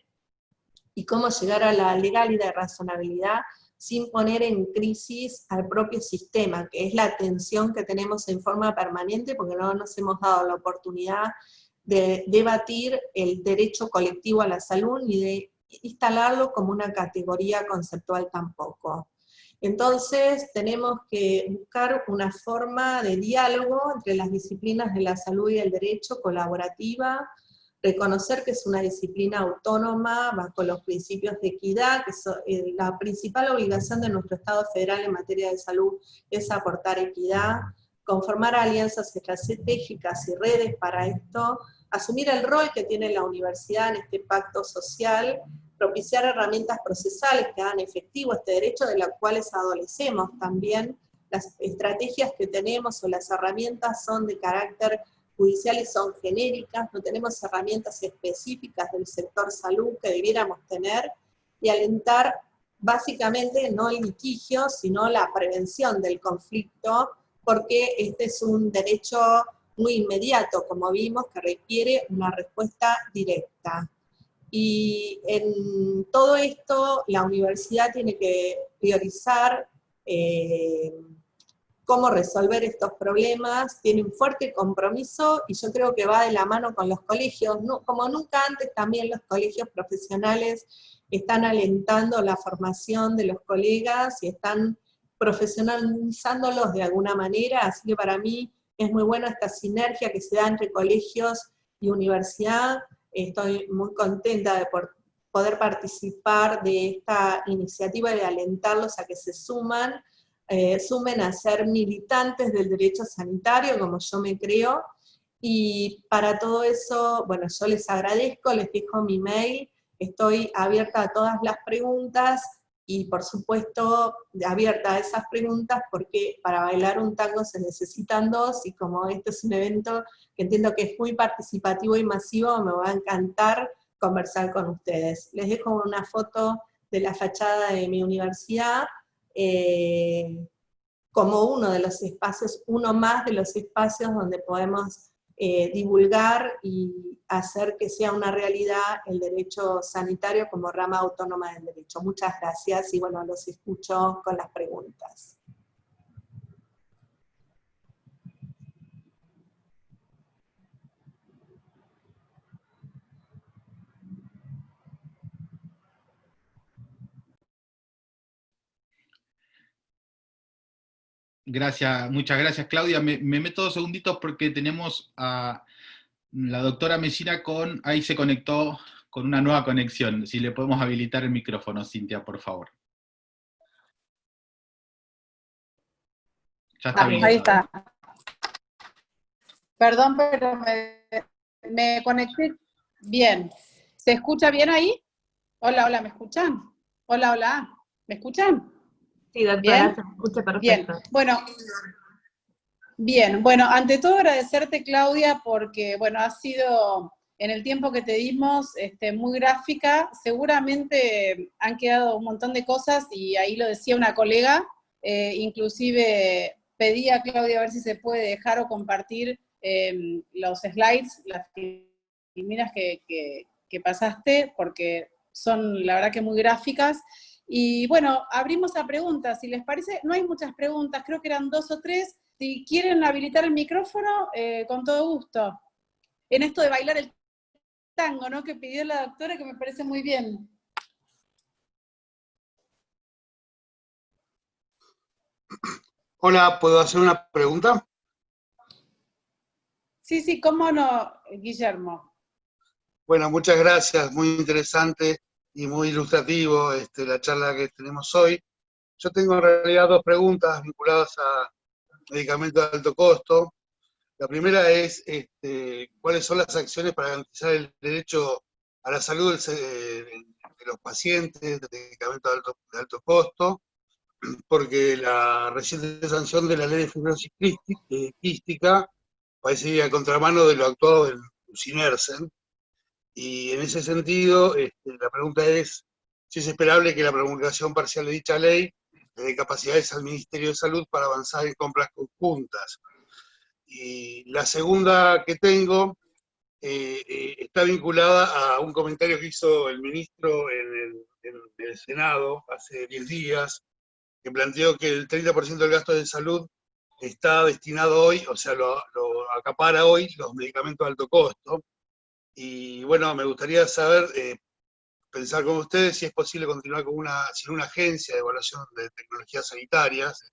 y cómo llegar a la legalidad y razonabilidad sin poner en crisis al propio sistema, que es la tensión que tenemos en forma permanente, porque no nos hemos dado la oportunidad de debatir el derecho colectivo a la salud, ni de instalarlo como una categoría conceptual tampoco. Entonces tenemos que buscar una forma de diálogo entre las disciplinas de la salud y el derecho, colaborativa, reconocer que es una disciplina autónoma bajo los principios de equidad, que la principal obligación de nuestro Estado federal en materia de salud es aportar equidad, conformar alianzas estratégicas y redes para esto, asumir el rol que tiene la universidad en este pacto social, propiciar herramientas procesales que hagan efectivo este derecho, de los cuales adolecemos también. Las estrategias que tenemos o las herramientas son de carácter judicial y son genéricas, no tenemos herramientas específicas del sector salud que debiéramos tener, y alentar básicamente no el litigio, sino la prevención del conflicto, porque este es un derecho muy inmediato, como vimos, que requiere una respuesta directa. Y en todo esto, la universidad tiene que priorizar cómo resolver estos problemas, tiene un fuerte compromiso, y yo creo que va de la mano con los colegios, como nunca antes también los colegios profesionales están alentando la formación de los colegas y están profesionalizándolos de alguna manera, así que para mí es muy buena esta sinergia que se da entre colegios y universidad. Estoy muy contenta de poder participar de esta iniciativa y de alentarlos a que se sumen a ser militantes del derecho sanitario, como yo me creo, y para todo eso, bueno, yo les agradezco, les dejo mi mail, estoy abierta a todas las preguntas, y por supuesto abierta a esas preguntas, porque para bailar un tango se necesitan dos, y como este es un evento que entiendo que es muy participativo y masivo, me va a encantar conversar con ustedes. Les dejo una foto de la fachada de mi universidad, como uno de los espacios, uno más de los espacios donde podemos divulgar y hacer que sea una realidad el derecho sanitario como rama autónoma del derecho. Muchas gracias, y bueno, los escucho con las preguntas. Gracias, muchas gracias, Claudia. Me meto 2 segunditos porque tenemos a la doctora Messina ahí se conectó con una nueva conexión. Si le podemos habilitar el micrófono, Cintia, por favor. Ya está habilitado. Ahí está. Perdón, pero me conecté bien. ¿Se escucha bien ahí? Hola, hola, ¿me escuchan? Hola, hola, ¿me escuchan? Sí, doctora, ¿Bien? se escucha perfecto. Bien, bueno, ante todo agradecerte, Claudia, porque, bueno, ha sido, en el tiempo que te dimos, muy gráfica. Seguramente han quedado un montón de cosas, y ahí lo decía una colega, inclusive pedí a Claudia a ver si se puede dejar o compartir los slides, las filminas que pasaste, porque son, la verdad, que muy gráficas. Y bueno, abrimos a preguntas. Si les parece, no hay muchas preguntas, creo que eran 2 o 3. Si quieren habilitar el micrófono, con todo gusto. En esto de bailar el tango, ¿no?, que pidió la doctora, que me parece muy bien. Hola, ¿puedo hacer una pregunta? Sí, sí, cómo no, Guillermo. Bueno, muchas gracias, muy interesante y muy ilustrativo la charla que tenemos hoy. Yo tengo en realidad 2 preguntas vinculadas a medicamentos de alto costo. La primera es, ¿cuáles son las acciones para garantizar el derecho a la salud de los pacientes de medicamentos de alto costo? Porque la reciente sanción de la ley de fibrosis quística parece ir a contramano de lo actuado en Sinersen. Y en ese sentido, la pregunta es si es esperable que la promulgación parcial de dicha ley le dé capacidades al Ministerio de Salud para avanzar en compras conjuntas. Y la segunda que tengo está vinculada a un comentario que hizo el ministro en el Senado hace 10 días, que planteó que el 30% del gasto de salud está destinado hoy, o sea, lo acapara hoy los medicamentos de alto costo. Y bueno, me gustaría saber, pensar con ustedes si es posible continuar sin una agencia de evaluación de tecnologías sanitarias,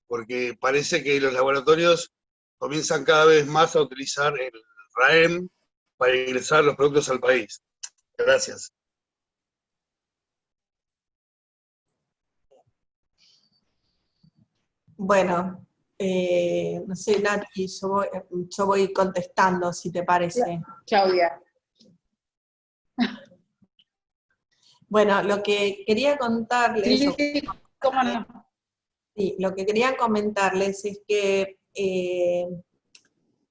porque parece que los laboratorios comienzan cada vez más a utilizar el RAEM para ingresar los productos al país. Gracias. Bueno, no sé, Nati, yo voy contestando, si te parece. Claudia. Bueno, lo que quería contarles... Sí, cómo no. Sí, lo que quería comentarles es que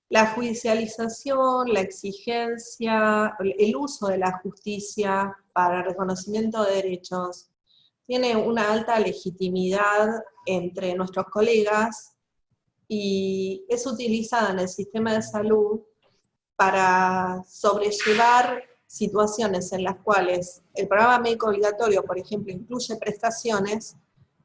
la judicialización, la exigencia, el uso de la justicia para el reconocimiento de derechos tiene una alta legitimidad entre nuestros colegas y es utilizada en el sistema de salud para sobrellevar situaciones en las cuales el programa médico obligatorio, por ejemplo, incluye prestaciones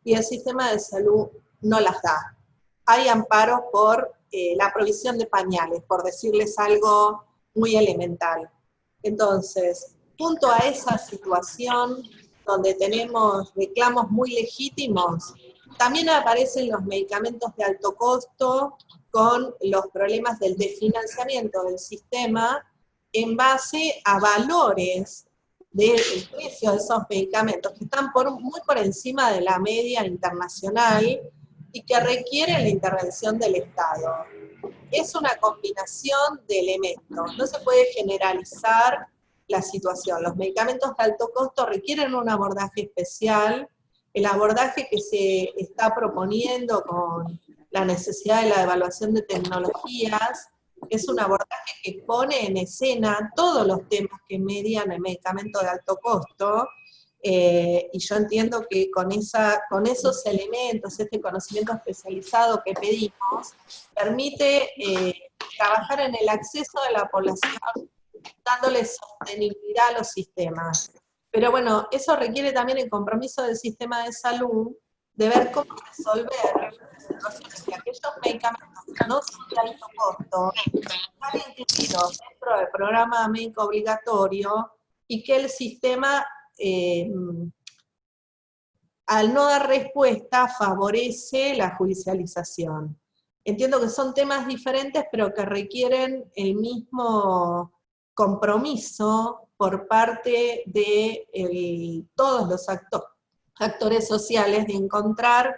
y el sistema de salud no las da. Hay amparos por la provisión de pañales, por decirles algo muy elemental. Entonces, junto a esa situación donde tenemos reclamos muy legítimos, también aparecen los medicamentos de alto costo con los problemas del desfinanciamiento del sistema en base a valores del precio de esos medicamentos que están muy por encima de la media internacional y que requieren la intervención del Estado. Es una combinación de elementos, no se puede generalizar la situación. Los medicamentos de alto costo requieren un abordaje especial. El abordaje que se está proponiendo con la necesidad de la evaluación de tecnologías es un abordaje que pone en escena todos los temas que median el medicamento de alto costo, y yo entiendo que con esos elementos, este conocimiento especializado que pedimos, permite trabajar en el acceso de la población, dándole sostenibilidad a los sistemas. Pero bueno, eso requiere también el compromiso del sistema de salud de ver cómo resolver situaciones que aquellos medicamentos que no son de alto costo están incluidos dentro del programa médico obligatorio y que el sistema al no dar respuesta favorece la judicialización. Entiendo que son temas diferentes, pero que requieren el mismo compromiso por parte de todos los actores sociales de encontrar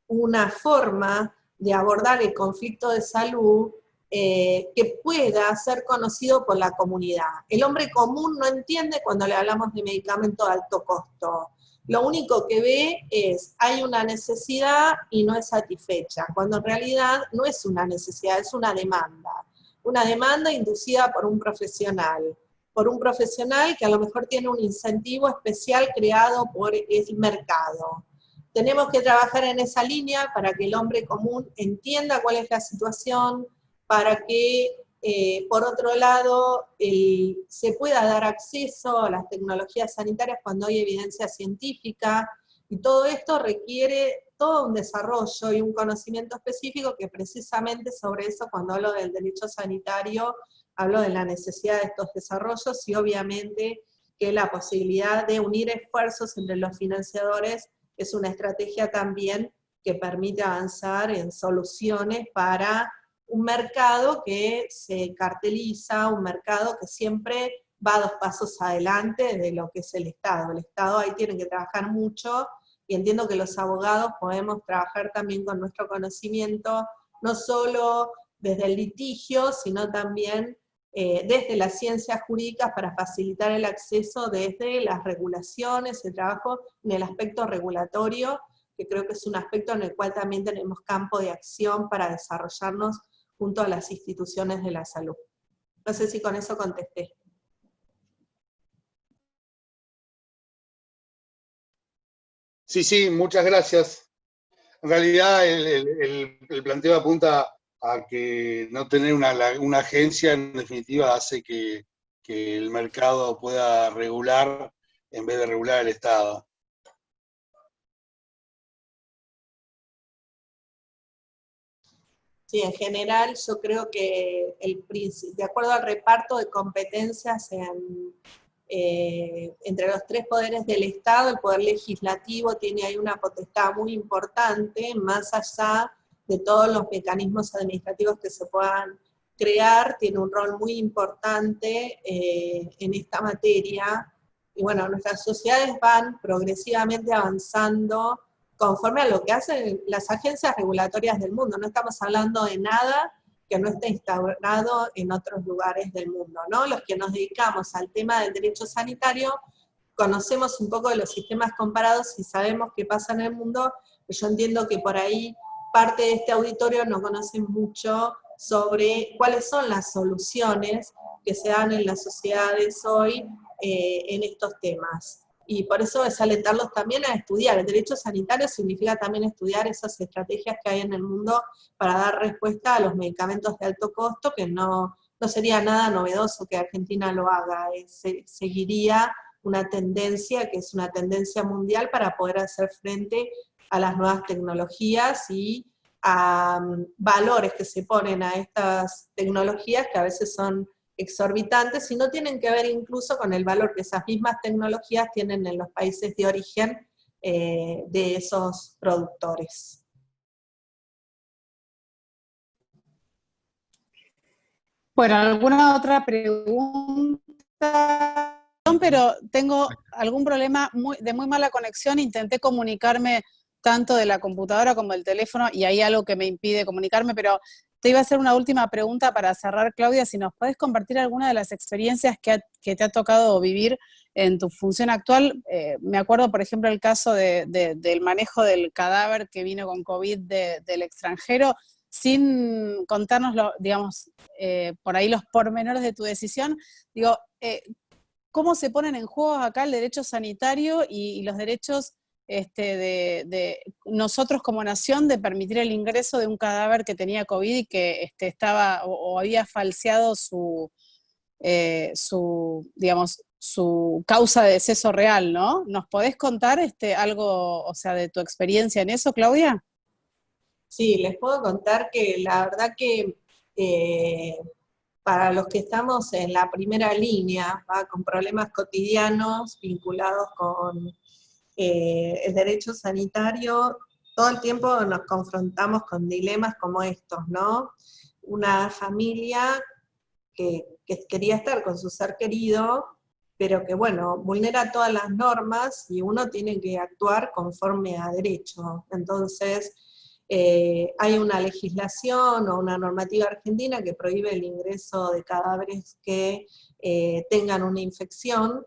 una forma de abordar el conflicto de salud que pueda ser conocido por la comunidad. El hombre común no entiende cuando le hablamos de medicamento de alto costo. Lo único que ve es, hay una necesidad y no es satisfecha, cuando en realidad no es una necesidad, es una demanda inducida por un profesional que a lo mejor tiene un incentivo especial creado por el mercado. Tenemos que trabajar en esa línea para que el hombre común entienda cuál es la situación, para que, por otro lado, se pueda dar acceso a las tecnologías sanitarias cuando hay evidencia científica, y todo esto requiere todo un desarrollo y un conocimiento específico que precisamente sobre eso, cuando hablo del derecho sanitario, hablo de la necesidad de estos desarrollos y obviamente que la posibilidad de unir esfuerzos entre los financiadores es una estrategia también que permite avanzar en soluciones para un mercado que se carteliza, un mercado que siempre va 2 pasos adelante de lo que es el Estado. El Estado ahí tiene que trabajar mucho, y entiendo que los abogados podemos trabajar también con nuestro conocimiento, no solo desde el litigio, sino también desde las ciencias jurídicas para facilitar el acceso desde las regulaciones, el trabajo en el aspecto regulatorio, que creo que es un aspecto en el cual también tenemos campo de acción para desarrollarnos junto a las instituciones de la salud. No sé si con eso contesté. Sí, muchas gracias. En realidad el planteo apunta a que no tener una agencia en definitiva hace que el mercado pueda regular en vez de regular el Estado. Sí, en general yo creo que de acuerdo al reparto de competencias entre los 3 poderes del Estado, el poder legislativo tiene ahí una potestad muy importante, más allá de todos los mecanismos administrativos que se puedan crear, tiene un rol muy importante en esta materia, y bueno, nuestras sociedades van progresivamente avanzando conforme a lo que hacen las agencias regulatorias del mundo. No estamos hablando de nada que no esté instaurado en otros lugares del mundo, ¿no? Los que nos dedicamos al tema del derecho sanitario, conocemos un poco de los sistemas comparados y sabemos qué pasa en el mundo, pero yo entiendo que por ahí parte de este auditorio no conoce mucho sobre cuáles son las soluciones que se dan en las sociedades hoy en estos temas. Y por eso es alentarlos también a estudiar. El derecho sanitario significa también estudiar esas estrategias que hay en el mundo para dar respuesta a los medicamentos de alto costo, que no sería nada novedoso que Argentina lo haga, seguiría una tendencia que es una tendencia mundial para poder hacer frente a las nuevas tecnologías y a valores que se ponen a estas tecnologías que a veces son exorbitantes y no tienen que ver incluso con el valor que esas mismas tecnologías tienen en los países de origen de esos productores. Bueno, ¿alguna otra pregunta? Pero tengo algún problema de muy mala conexión, intenté comunicarme tanto de la computadora como del teléfono y hay algo que me impide comunicarme, pero te iba a hacer una última pregunta para cerrar, Claudia, si nos podés compartir alguna de las experiencias que te ha tocado vivir en tu función actual. Me acuerdo, por ejemplo, el caso del manejo del cadáver que vino con COVID del extranjero, sin contarnos, digamos, por ahí los pormenores de tu decisión. Digo, ¿cómo se ponen en juego acá el derecho sanitario y los derechos de nosotros como nación de permitir el ingreso de un cadáver que tenía COVID y que estaba o había falseado digamos, su causa de deceso real, ¿no? ¿Nos podés contar algo, o sea, de tu experiencia en eso, Claudia? Sí, les puedo contar que la verdad que para los que estamos en la primera línea, ¿va? Con problemas cotidianos vinculados con el derecho sanitario, todo el tiempo nos confrontamos con dilemas como estos, ¿no? Una familia que quería estar con su ser querido, pero que, bueno, vulnera todas las normas y uno tiene que actuar conforme a derecho. Entonces, hay una legislación o una normativa argentina que prohíbe el ingreso de cadáveres que tengan una infección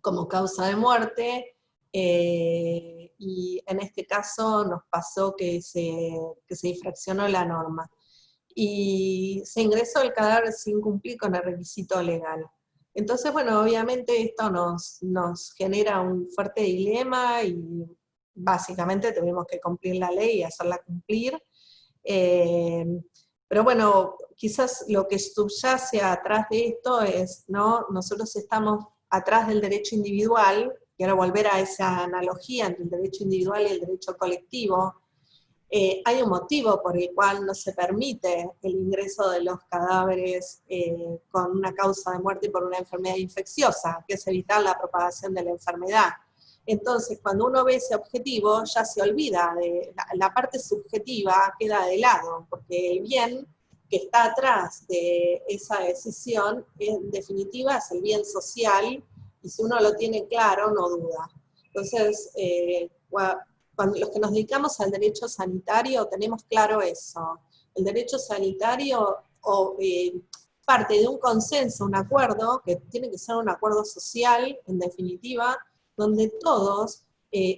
como causa de muerte, y en este caso nos pasó que se infraccionó la norma. Y se ingresó el cadáver sin cumplir con el requisito legal. Entonces, bueno, obviamente esto nos genera un fuerte dilema y básicamente tuvimos que cumplir la ley y hacerla cumplir. Pero bueno, quizás lo que subyace atrás de esto es, ¿no? Nosotros estamos atrás del derecho individual, quiero volver a esa analogía entre el derecho individual y el derecho colectivo. Hay un motivo por el cual no se permite el ingreso de los cadáveres con una causa de muerte por una enfermedad infecciosa, que es evitar la propagación de la enfermedad. Entonces, cuando uno ve ese objetivo, ya se olvida de la parte subjetiva, queda de lado, porque el bien que está atrás de esa decisión, en definitiva, es el bien social, y si uno lo tiene claro, no duda. Entonces, cuando los que nos dedicamos al derecho sanitario tenemos claro eso. El derecho sanitario parte de un consenso, un acuerdo, que tiene que ser un acuerdo social, en definitiva, donde todos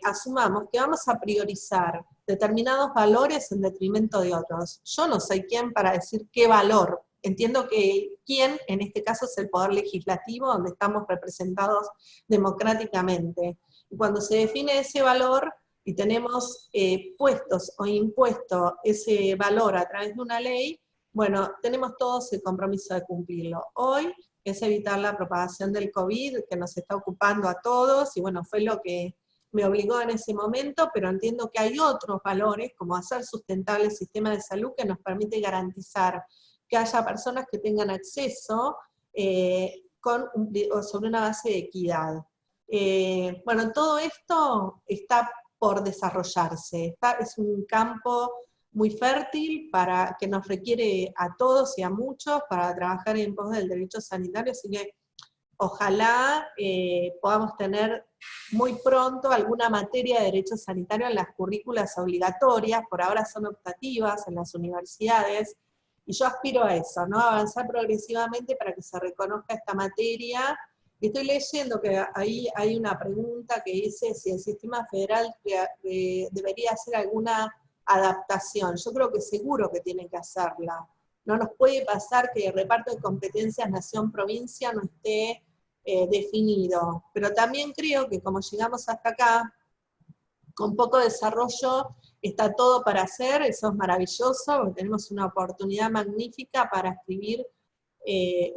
asumamos que vamos a priorizar determinados valores en detrimento de otros. Yo no soy quién para decir qué valor. Entiendo que quién, en este caso, es el Poder Legislativo, donde estamos representados democráticamente. Y cuando se define ese valor, y tenemos puestos o impuesto ese valor a través de una ley, bueno, tenemos todos el compromiso de cumplirlo. Hoy es evitar la propagación del COVID, que nos está ocupando a todos, y bueno, fue lo que me obligó en ese momento, pero entiendo que hay otros valores, como hacer sustentable el sistema de salud, que nos permite garantizar que haya personas que tengan acceso sobre una base de equidad. Bueno, todo esto está por desarrollarse. Es un campo muy fértil que nos requiere a todos y a muchos para trabajar en pos del derecho sanitario, así que ojalá podamos tener muy pronto alguna materia de derecho sanitario en las currículas obligatorias, por ahora son optativas en las universidades, y yo aspiro a eso, ¿no? Avanzar progresivamente para que se reconozca esta materia. Estoy leyendo que ahí hay una pregunta que dice si el sistema federal debería hacer alguna adaptación. Yo creo que seguro que tiene que hacerla. No nos puede pasar que el reparto de competencias nación-provincia no esté definido. Pero también creo que como llegamos hasta acá, con poco desarrollo está todo para hacer, eso es maravilloso, porque tenemos una oportunidad magnífica para escribir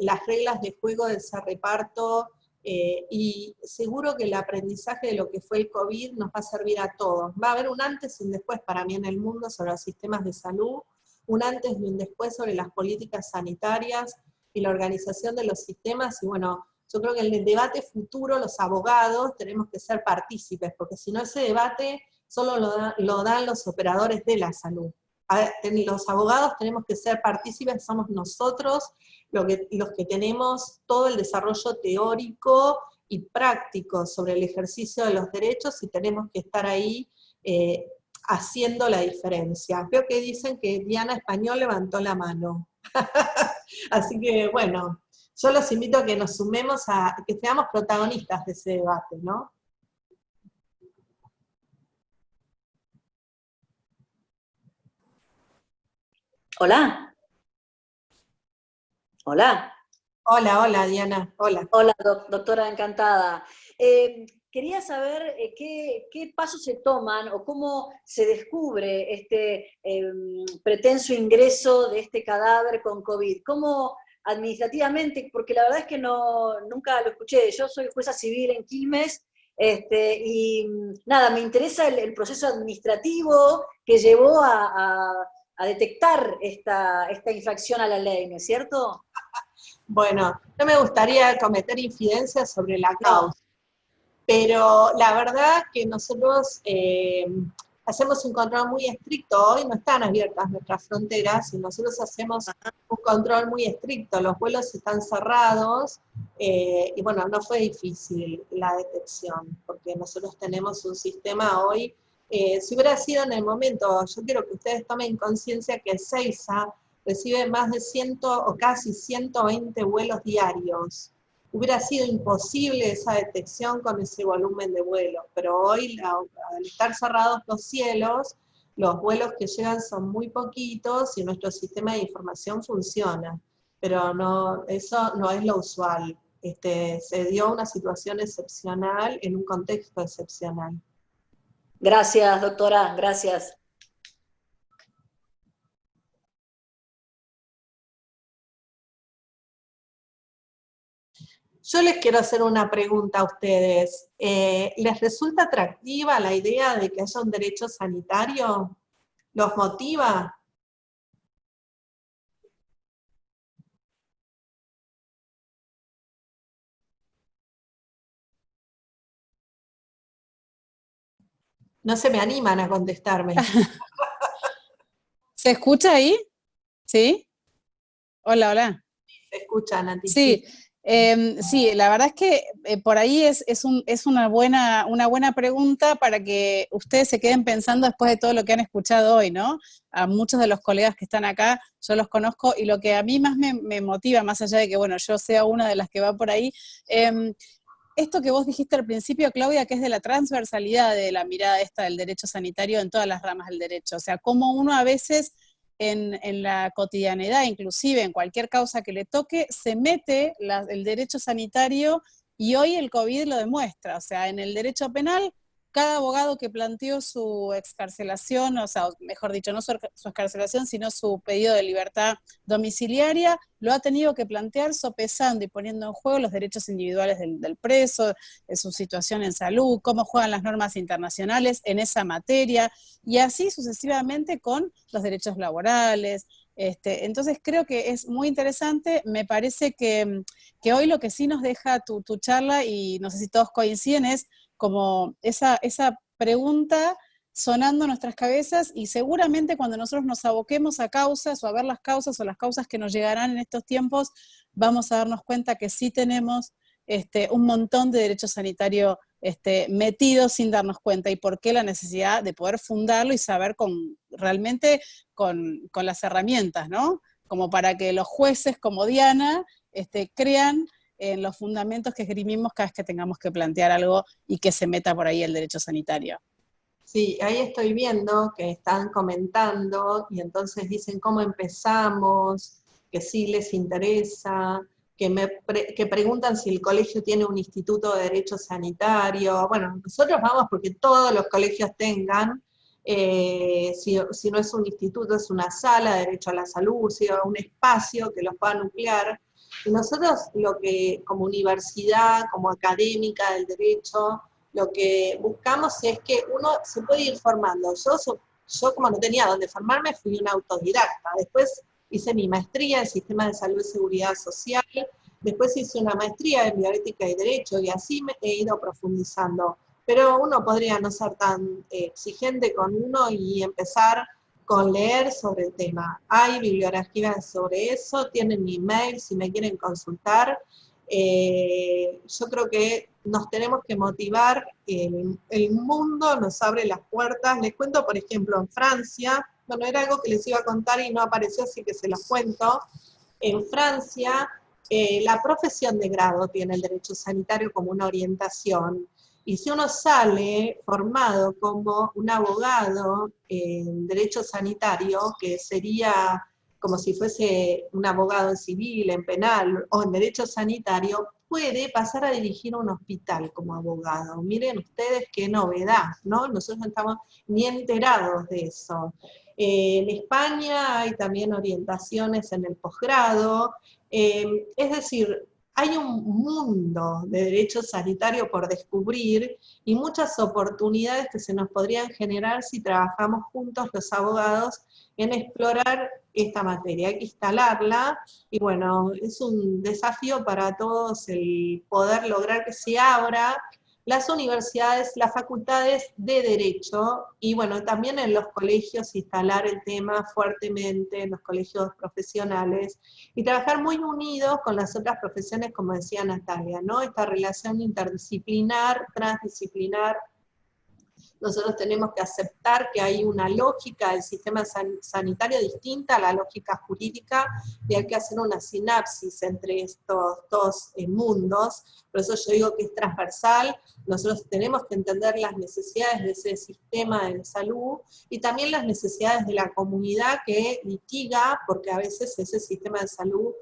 las reglas de juego de ese reparto, y seguro que el aprendizaje de lo que fue el COVID nos va a servir a todos. Va a haber un antes y un después para mí en el mundo sobre los sistemas de salud, un antes y un después sobre las políticas sanitarias y la organización de los sistemas, y bueno, yo creo que en el debate futuro los abogados tenemos que ser partícipes, porque si no ese debate solo lo dan los operadores de la salud. Los abogados tenemos que ser partícipes, somos nosotros los que tenemos todo el desarrollo teórico y práctico sobre el ejercicio de los derechos, y tenemos que estar ahí haciendo la diferencia. Creo que dicen que Diana Español levantó la mano. Así que bueno, yo los invito a que nos sumemos, a que seamos protagonistas de ese debate, ¿no? Hola. Hola. Hola, hola Diana, hola. Hola, doctora, encantada. Quería saber qué pasos se toman o cómo se descubre este pretenso ingreso de este cadáver con COVID. ¿Cómo administrativamente? Porque la verdad es que nunca lo escuché. Yo soy jueza civil en Quilmes, y nada, me interesa el proceso administrativo que llevó a detectar esta infracción a la ley, ¿no es cierto? Bueno, no me gustaría cometer infidencias sobre la causa. pero la verdad que nosotros hacemos un control muy estricto. Hoy no están abiertas nuestras fronteras y nosotros hacemos un control muy estricto. Los vuelos están cerrados y bueno, no fue difícil la detección, porque nosotros tenemos un sistema hoy. Si hubiera sido en el momento, yo quiero que ustedes tomen conciencia que Ezeiza recibe más de 100 o casi 120 vuelos diarios. Hubiera sido imposible esa detección con ese volumen de vuelos, pero hoy, al estar cerrados los cielos, los vuelos que llegan son muy poquitos y nuestro sistema de información funciona, pero no, eso no es lo usual. Se dio una situación excepcional en un contexto excepcional. Gracias, doctora, gracias. Yo les quiero hacer una pregunta a ustedes. ¿Les resulta atractiva la idea de que haya un derecho sanitario? ¿Los motiva? No se me animan a contestarme. ¿Se escucha ahí? ¿Sí? Hola, hola. Se escuchan, Nati. Sí, sí, la verdad es que por ahí es una buena pregunta para que ustedes se queden pensando después de todo lo que han escuchado hoy, ¿no? A muchos de los colegas que están acá, yo los conozco, y lo que a mí más me motiva, más allá de que, bueno, yo sea una de las que va por ahí, esto que vos dijiste al principio, Claudia, que es de la transversalidad de la mirada esta del derecho sanitario en todas las ramas del derecho, o sea, cómo uno a veces en la cotidianidad, inclusive en cualquier causa que le toque, se mete el derecho sanitario, y hoy el COVID lo demuestra. O sea, en el derecho penal, cada abogado que planteó su excarcelación, o sea, mejor dicho, no su excarcelación, sino su pedido de libertad domiciliaria, lo ha tenido que plantear sopesando y poniendo en juego los derechos individuales del preso, su situación en salud, cómo juegan las normas internacionales en esa materia, y así sucesivamente con los derechos laborales. Entonces creo que es muy interesante. Me parece que hoy lo que sí nos deja tu charla, y no sé si todos coinciden, es como esa pregunta sonando en nuestras cabezas, y seguramente cuando nosotros nos aboquemos a causas, o a ver las causas, o las causas que nos llegarán en estos tiempos, vamos a darnos cuenta que sí tenemos un montón de derecho sanitario metido sin darnos cuenta, y por qué la necesidad de poder fundarlo y saber realmente con las herramientas, ¿no? Como para que los jueces como Diana crean en los fundamentos que esgrimimos cada vez que tengamos que plantear algo y que se meta por ahí el derecho sanitario. Sí, ahí estoy viendo que están comentando y entonces dicen cómo empezamos, que sí les interesa, que preguntan si el colegio tiene un instituto de derecho sanitario. Bueno, nosotros vamos porque todos los colegios tengan, si no es un instituto, es una sala de derecho a la salud, si un espacio que los pueda nuclear. Y nosotros lo que, como universidad, como académica del derecho, lo que buscamos es que uno se puede ir formando. Yo como no tenía dónde formarme, fui una autodidacta. Después hice mi maestría en Sistema de Salud y Seguridad Social, después hice una maestría en Bioética y Derecho, y así me he ido profundizando. Pero uno podría no ser tan exigente con uno y empezar con leer sobre el tema. Hay bibliografía sobre eso, tienen mi email si me quieren consultar. Yo creo que nos tenemos que motivar, el mundo nos abre las puertas. Les cuento, por ejemplo, en Francia, bueno, era algo que les iba a contar y no apareció, así que se los cuento. En Francia, la profesión de grado tiene el derecho sanitario como una orientación, y si uno sale formado como un abogado en derecho sanitario, que sería como si fuese un abogado en civil, en penal o en derecho sanitario, puede pasar a dirigir un hospital como abogado. Miren ustedes qué novedad, ¿no? Nosotros no estamos ni enterados de eso. En España hay también orientaciones en el posgrado, es decir, hay un mundo de derecho sanitario por descubrir y muchas oportunidades que se nos podrían generar si trabajamos juntos los abogados en explorar esta materia. Hay que instalarla y bueno, es un desafío para todos el poder lograr que se abra las universidades, las facultades de Derecho, y bueno, también en los colegios instalar el tema fuertemente, en los colegios profesionales, y trabajar muy unidos con las otras profesiones, como decía Natalia, ¿no? Esta relación interdisciplinar, transdisciplinar. Nosotros tenemos que aceptar que hay una lógica del sistema sanitario distinta a la lógica jurídica, y hay que hacer una sinapsis entre estos dos mundos. Por eso yo digo que es transversal. Nosotros tenemos que entender las necesidades de ese sistema de salud, y también las necesidades de la comunidad que litiga, porque a veces ese sistema de salud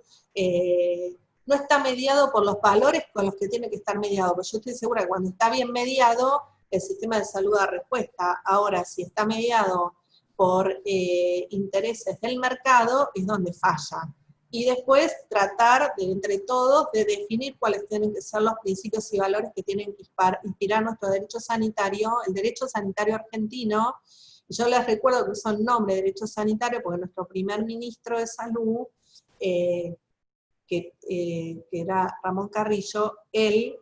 no está mediado por los valores con los que tiene que estar mediado. Pero yo estoy segura que cuando está bien mediado, el sistema de salud da respuesta. Ahora, si está mediado por intereses del mercado, es donde falla. Y después tratar de, entre todos, de definir cuáles tienen que ser los principios y valores que tienen que inspirar nuestro derecho sanitario, el derecho sanitario argentino. Yo les recuerdo que uso el nombre de derecho sanitario porque nuestro primer ministro de salud, que era Ramón Carrillo, él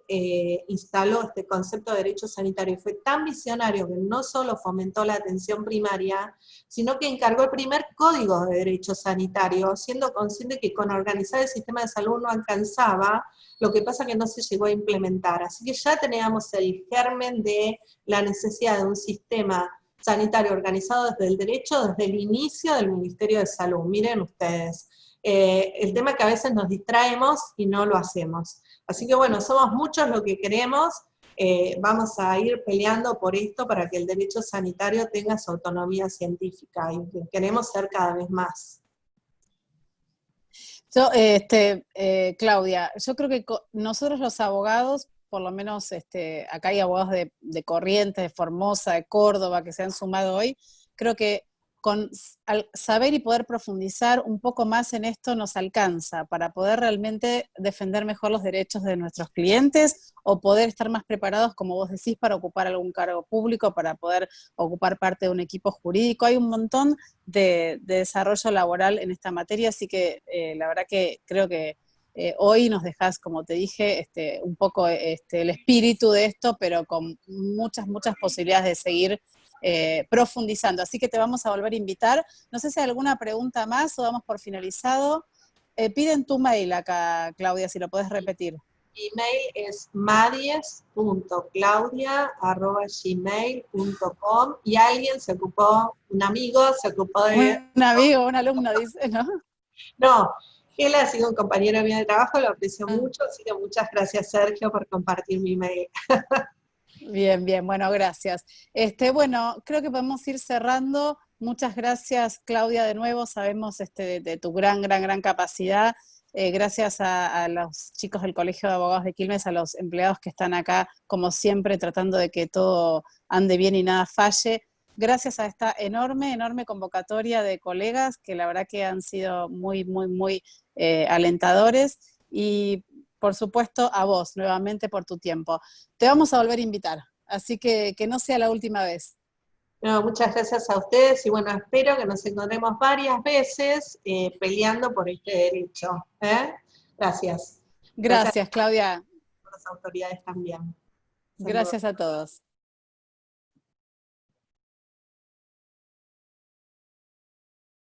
instaló este concepto de derecho sanitario, y fue tan visionario que no solo fomentó la atención primaria, sino que encargó el primer código de derecho sanitario, siendo consciente que con organizar el sistema de salud no alcanzaba, lo que pasa que no se llegó a implementar. Así que ya teníamos el germen de la necesidad de un sistema sanitario organizado desde el derecho, desde el inicio del Ministerio de Salud. Miren ustedes. El tema es que a veces nos distraemos y no lo hacemos. Así que bueno, somos muchos los que queremos, vamos a ir peleando por esto para que el derecho sanitario tenga su autonomía científica, y queremos ser cada vez más. Yo, Claudia, yo creo que nosotros los abogados, por lo menos acá hay abogados de Corrientes, de Formosa, de Córdoba, que se han sumado hoy, creo que al saber y poder profundizar un poco más en esto nos alcanza para poder realmente defender mejor los derechos de nuestros clientes, o poder estar más preparados, como vos decís, para ocupar algún cargo público, para poder ocupar parte de un equipo jurídico. Hay un montón de desarrollo laboral en esta materia, así que la verdad que creo que hoy nos dejás, como te dije, un poco el espíritu de esto, pero con muchas posibilidades de seguir profundizando. Así que te vamos a volver a invitar. No sé si hay alguna pregunta más o damos por finalizado. Piden tu mail acá, Claudia, si lo podés repetir. Mi email es maries.claudia@gmail.com, y alguien se ocupó, un amigo se ocupó de... Un amigo, un alumno dice, ¿no? No, él ha sido un compañero mío de trabajo, lo aprecio mucho, así que muchas gracias, Sergio, por compartir mi email. Bien, bueno, gracias. Bueno, creo que podemos ir cerrando. Muchas gracias, Claudia, de nuevo. Sabemos de tu gran capacidad. Gracias a los chicos del Colegio de Abogados de Quilmes, a los empleados que están acá, como siempre, tratando de que todo ande bien y nada falle. Gracias a esta enorme convocatoria de colegas, que la verdad que han sido muy alentadores. Y por supuesto, a vos, nuevamente, por tu tiempo. Te vamos a volver a invitar, así que no sea la última vez. No, muchas gracias a ustedes, y bueno, espero que nos encontremos varias veces peleando por este derecho. Gracias. Gracias, Claudia. A las autoridades también. Gracias a todos.